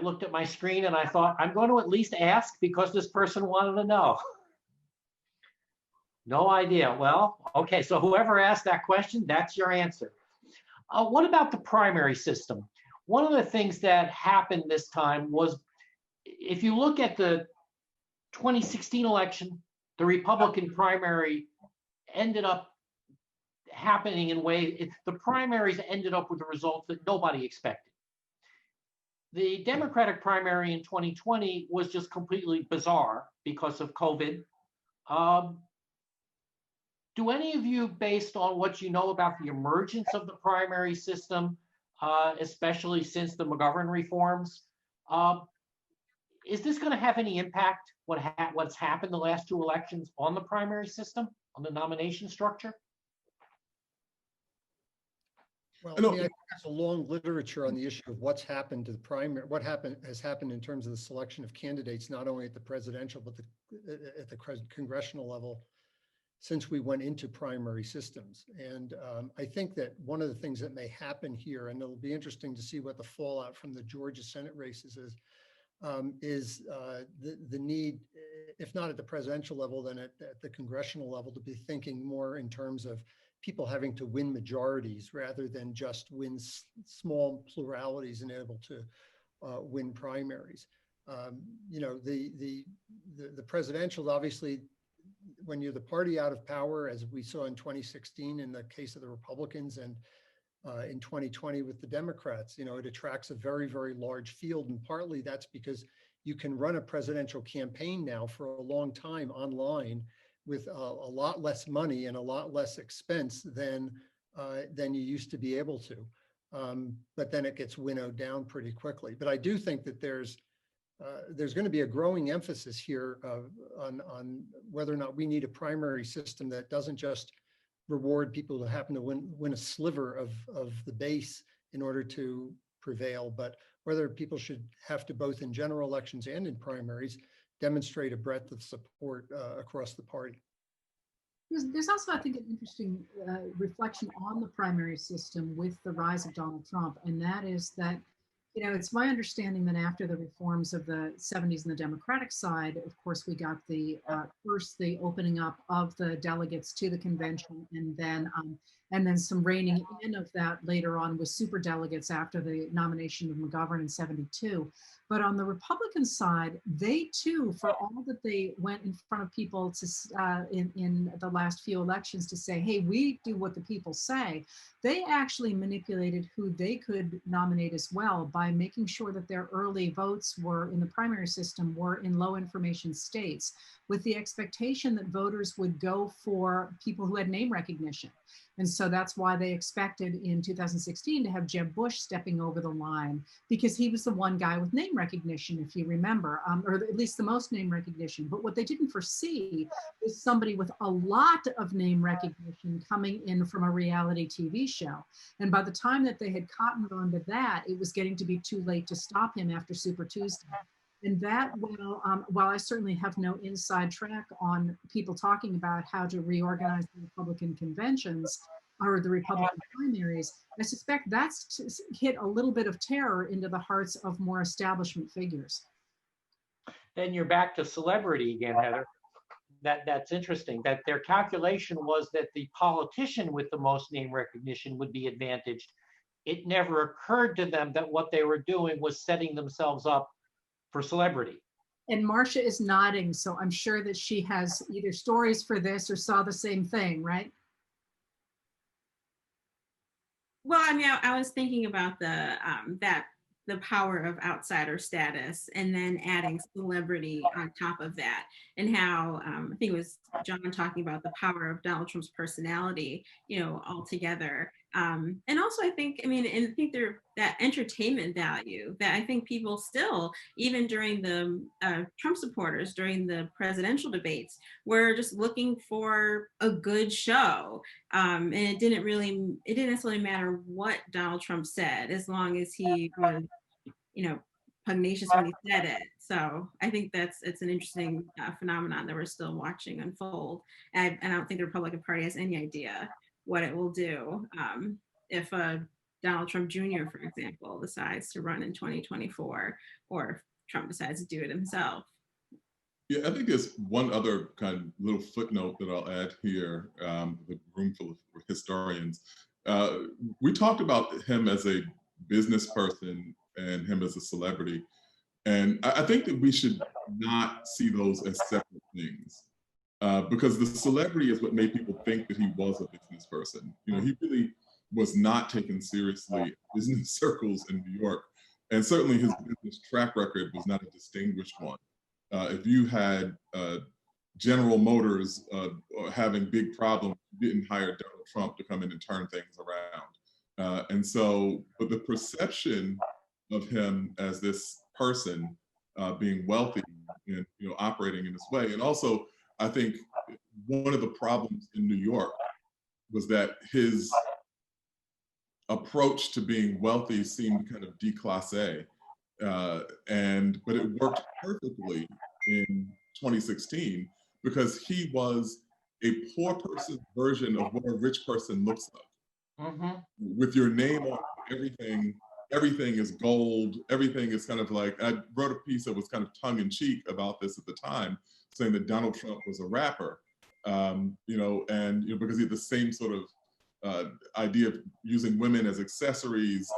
looked at my screen and I thought, I'm going to at least ask because this person wanted to know. No idea. Well, okay, so whoever asked that question, that's your answer. What about the primary system? One of the things that happened this time was, if you look at the 2016 election, the Republican primary ended up happening in ways, the primaries ended up with the results that nobody expected. The Democratic primary in 2020 was just completely bizarre because of COVID. Do any of you, based on what you know about the emergence of the primary system, especially since the McGovern reforms, is this going to have any impact, what's happened the last two elections, on the primary system, on the nomination structure? Well, I think there's a long literature on the issue of what's happened to the primary, has happened in terms of the selection of candidates, not only at the presidential, but at the congressional level, since we went into primary systems. And I think that one of the things that may happen here, and it'll be interesting to see what the fallout from the Georgia Senate races is the need, if not at the presidential level, then at the congressional level, to be thinking more in terms of people having to win majorities rather than just win small pluralities and able to win primaries. The presidential, obviously, when you're the party out of power, as we saw in 2016 in the case of the Republicans, and in 2020 with the Democrats, it attracts a very, very large field. And partly that's because you can run a presidential campaign now for a long time online with a lot less money and a lot less expense than you used to be able to. But then it gets winnowed down pretty quickly. But I do think that there's going to be a growing emphasis here on whether or not we need a primary system that doesn't just reward people who happen to win a sliver of the base in order to prevail, but whether people should have to, both in general elections and in primaries, demonstrate a breadth of support across the party. There's also, I think, an interesting reflection on the primary system with the rise of Donald Trump, and that is that, it's my understanding that after the reforms of the 70s on the Democratic side, of course, we got the first the opening up of the delegates to the convention, and then and then some reining in of that later on with superdelegates after the nomination of McGovern in 72. But on the Republican side, they too, for all that they went in front of people to in the last few elections to say, hey, we do what the people say, they actually manipulated who they could nominate as well by making sure that their early votes were in the primary system were in low information states, with the expectation that voters would go for people who had name recognition. And so that's why they expected in 2016 to have Jeb Bush stepping over the line, because he was the one guy with name recognition, if you remember, or at least the most name recognition. But what they didn't foresee was somebody with a lot of name recognition coming in from a reality TV show. And by the time that they had cottoned on to that, it was getting to be too late to stop him after Super Tuesday. And that, while I certainly have no inside track on people talking about how to reorganize the Republican conventions or the Republican primaries, I suspect that's hit a little bit of terror into the hearts of more establishment figures. Then you're back to celebrity again, Heather. That's interesting, that their calculation was that the politician with the most name recognition would be advantaged. It never occurred to them that what they were doing was setting themselves up for celebrity. And Marcia is nodding, so I'm sure that she has either stories for this or saw the same thing, right? Well, I mean, I was thinking about the power of outsider status, and then adding celebrity on top of that, and how I think it was John talking about the power of Donald Trump's personality, altogether. And also, I think that entertainment value that I think people still, even during the Trump supporters during the presidential debates, were just looking for a good show. And it didn't necessarily matter what Donald Trump said, as long as he was, pugnacious when he said it. So I think it's an interesting phenomenon that we're still watching unfold. And I don't think the Republican Party has any idea what it will do if Donald Trump Jr., for example, decides to run in 2024, or if Trump decides to do it himself. Yeah, I think there's one other kind of little footnote that I'll add here, the room full of historians. We talked about him as a business person and him as a celebrity. And I think that we should not see those as separate things. Because the celebrity is what made people think that he was a business person. He really was not taken seriously in business circles in New York. And certainly his business track record was not a distinguished one. If you had General Motors having big problems, you didn't hire Donald Trump to come in and turn things around. And so, but the perception of him as this person being wealthy and operating in this way, and also I think one of the problems in New York was that his approach to being wealthy seemed kind of déclassé, but it worked perfectly in 2016 because he was a poor person's version of what a rich person looks like. Mm-hmm. With your name on everything is gold. Everything is kind of like, I wrote a piece that was kind of tongue in cheek about this at the time, saying that Donald Trump was a rapper, because he had the same sort of idea of using women as accessories,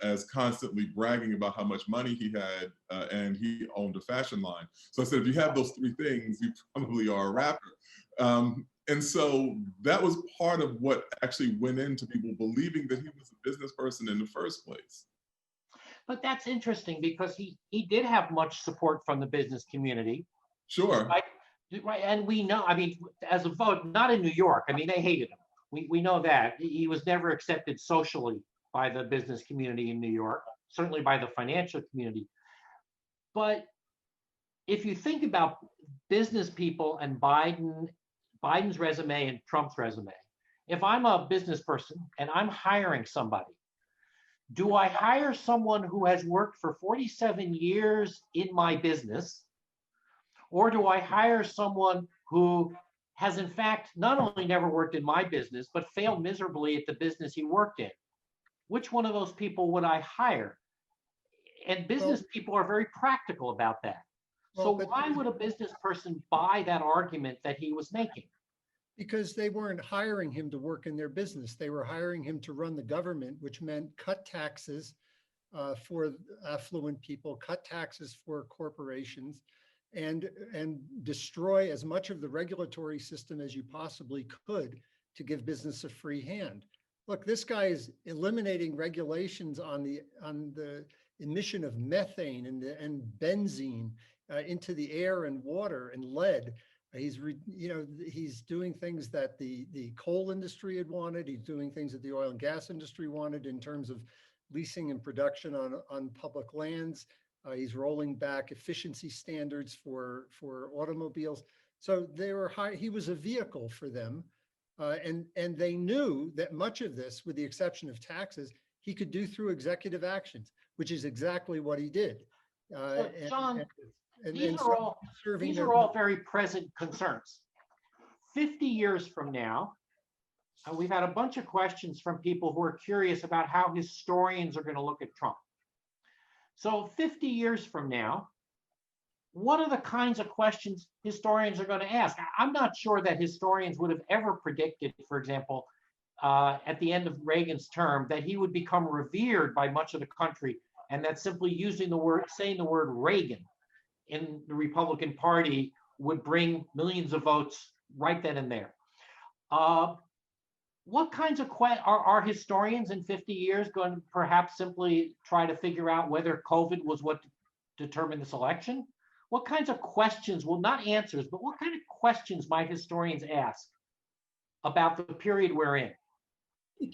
as constantly bragging about how much money he had, and he owned a fashion line. So I said, if you have those three things, you probably are a rapper. And so that was part of what actually went into people believing that he was a business person in the first place. But that's interesting because he did have much support from the business community. Sure. Right. And we know, as a vote, not in New York, they hated him. We know that. He was never accepted socially by the business community in New York, certainly by the financial community. But if you think about business people and Biden's resume and Trump's resume, if I'm a business person and I'm hiring somebody, do I hire someone who has worked for 47 years in my business? Or do I hire someone who has in fact not only never worked in my business, but failed miserably at the business he worked in? Which one of those people would I hire? And business people are very practical about that. So why would a business person buy that argument that he was making? Because they weren't hiring him to work in their business. They were hiring him to run the government, which meant cut taxes for affluent people, cut taxes for corporations, and destroy as much of the regulatory system as you possibly could to give business a free hand. Look, this guy is eliminating regulations on the emission of methane and benzene into the air and water and lead. He's doing things that the coal industry had wanted. He's doing things that the oil and gas industry wanted in terms of leasing and production on public lands. He's rolling back efficiency standards for automobiles. So he was a vehicle for them. And they knew that much of this, with the exception of taxes, he could do through executive actions, which is exactly what he did. John, these are all very present concerns. 50 years from now, we've had a bunch of questions from people who are curious about how historians are going to look at Trump. So 50 years from now, what are the kinds of questions historians are going to ask? I'm not sure that historians would have ever predicted, for example, at the end of Reagan's term, that he would become revered by much of the country, and that simply saying the word Reagan in the Republican Party would bring millions of votes right then and there. What kinds of are historians in 50 years going to perhaps simply try to figure out whether COVID was what determined this election? What kinds of questions, well, not answers, but what kind of questions might historians ask about the period we're in?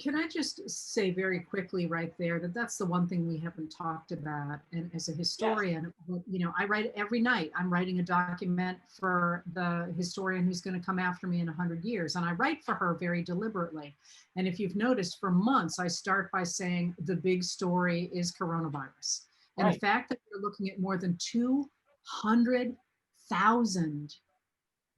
Can I just say very quickly right there that that's the one thing we haven't talked about. And as a historian, yes, I write every night. I'm writing a document for the historian who's going to come after me in 100 years. And I write for her very deliberately. And if you've noticed, for months, I start by saying the big story is coronavirus. And the fact that we're looking at more than 200,000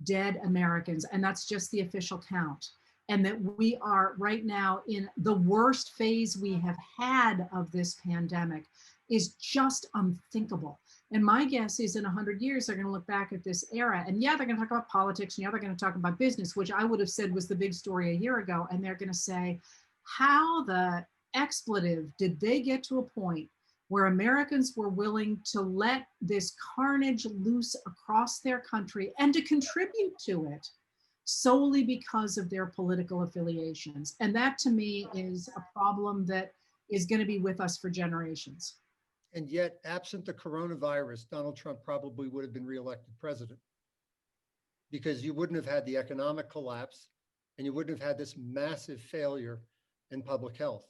dead Americans, and that's just the official count. And that we are right now in the worst phase we have had of this pandemic is just unthinkable. And my guess is in 100 years, they're going to look back at this era and they're going to talk about politics and they're going to talk about business, which I would have said was the big story a year ago. And they're going to say, how the expletive did they get to a point where Americans were willing to let this carnage loose across their country and to contribute to it solely because of their political affiliations. And that to me is a problem that is going to be with us for generations. And yet, absent the coronavirus, Donald Trump probably would have been reelected president, because you wouldn't have had the economic collapse and you wouldn't have had this massive failure in public health.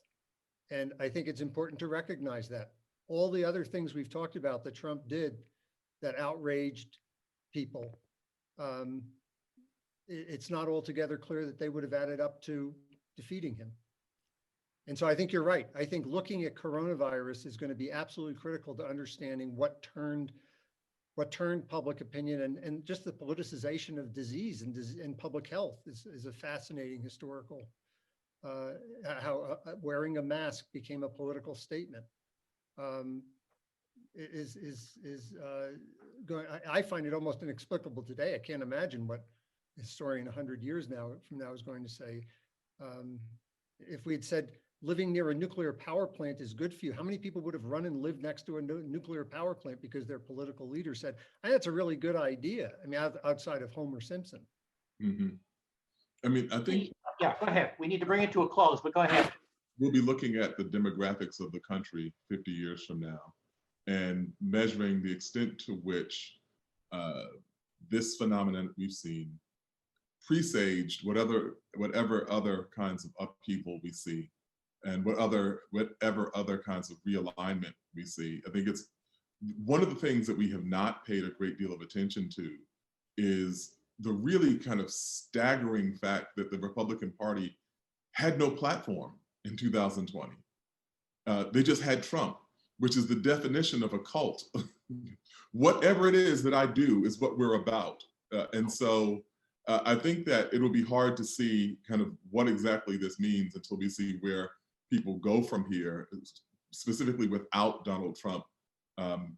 And I think it's important to recognize that. All the other things we've talked about that Trump did that outraged people, it's not altogether clear that they would have added up to defeating him. And so I think you're right. I think looking at coronavirus is going to be absolutely critical to understanding what turned public opinion, and just the politicization of disease and public health is a fascinating historical, how wearing a mask became a political statement. I find it almost inexplicable today. I can't imagine what a historian 100 years from now is going to say. If we had said living near a nuclear power plant is good for you, how many people would have run and lived next to a nuclear power plant because their political leader said, that's a really good idea? I mean, outside of Homer Simpson. Mm-hmm. I mean, I think... Yeah, go ahead. We need to bring it to a close, but go ahead. We'll be looking at the demographics of the country 50 years from now and measuring the extent to which this phenomenon we've seen presaged whatever other kinds of upheaval we see and whatever other kinds of realignment we see. I think it's one of the things that we have not paid a great deal of attention to is the really kind of staggering fact that the Republican Party had no platform in 2020. They just had Trump, which is the definition of a cult. Whatever it is that I do is what we're about. And so I think that it'll be hard to see kind of what exactly this means until we see where people go from here, specifically without Donald Trump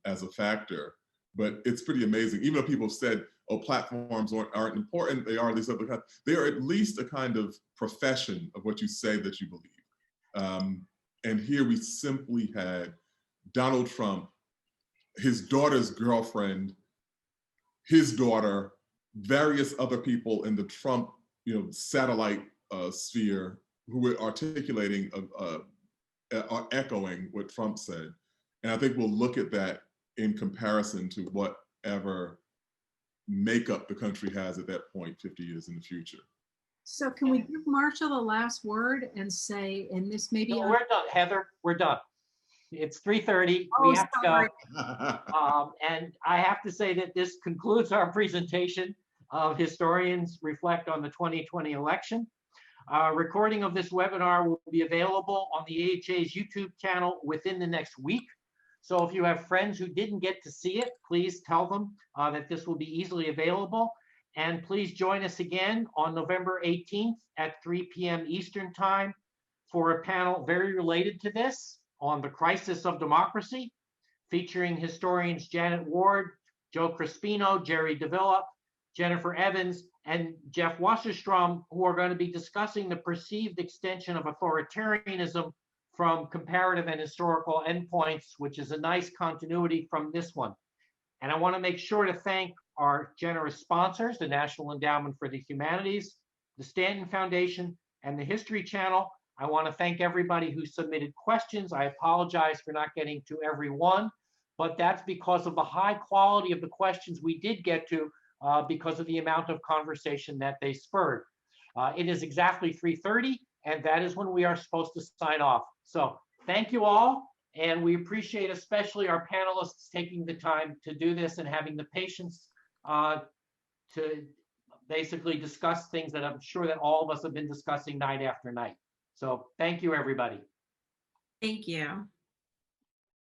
as a factor. But it's pretty amazing. Even though people have said, oh, platforms aren't important. They are these other kinds. They are at least a kind of profession of what you say that you believe. And here we simply had Donald Trump, his daughter's girlfriend, his daughter, various other people in the Trump, satellite sphere who were articulating, are echoing what Trump said. And I think we'll look at that in comparison to whatever makeup the country has at that point 50 years in the future. So can we give Marsha the last word and say, and this may be No, we're done, Heather. We're done. It's 3:30. Oh, We have to sorry. go. And I have to say that this concludes our presentation of Historians Reflect on the 2020 Election. Recording of this webinar will be available on the AHA's YouTube channel within the next week. So if you have friends who didn't get to see it, please tell them that this will be easily available. And please join us again on November 18th at 3 p.m. Eastern Time for a panel very related to this on the crisis of democracy, featuring historians Janet Ward, Joe Crispino, Jerry Davila, Jennifer Evans, and Jeff Wasserstrom, who are going to be discussing the perceived extension of authoritarianism from comparative and historical endpoints, which is a nice continuity from this one. And I want to make sure to thank our generous sponsors, the National Endowment for the Humanities, the Stanton Foundation, and the History Channel. I want to thank everybody who submitted questions. I apologize for not getting to every one, but that's because of the high quality of the questions we did get to, because of the amount of conversation that they spurred. It is exactly 3:30, and that is when we are supposed to sign off. So thank you all, and we appreciate especially our panelists taking the time to do this and having the patience to basically discuss things that I'm sure that all of us have been discussing night after night. So thank you, everybody. Thank you.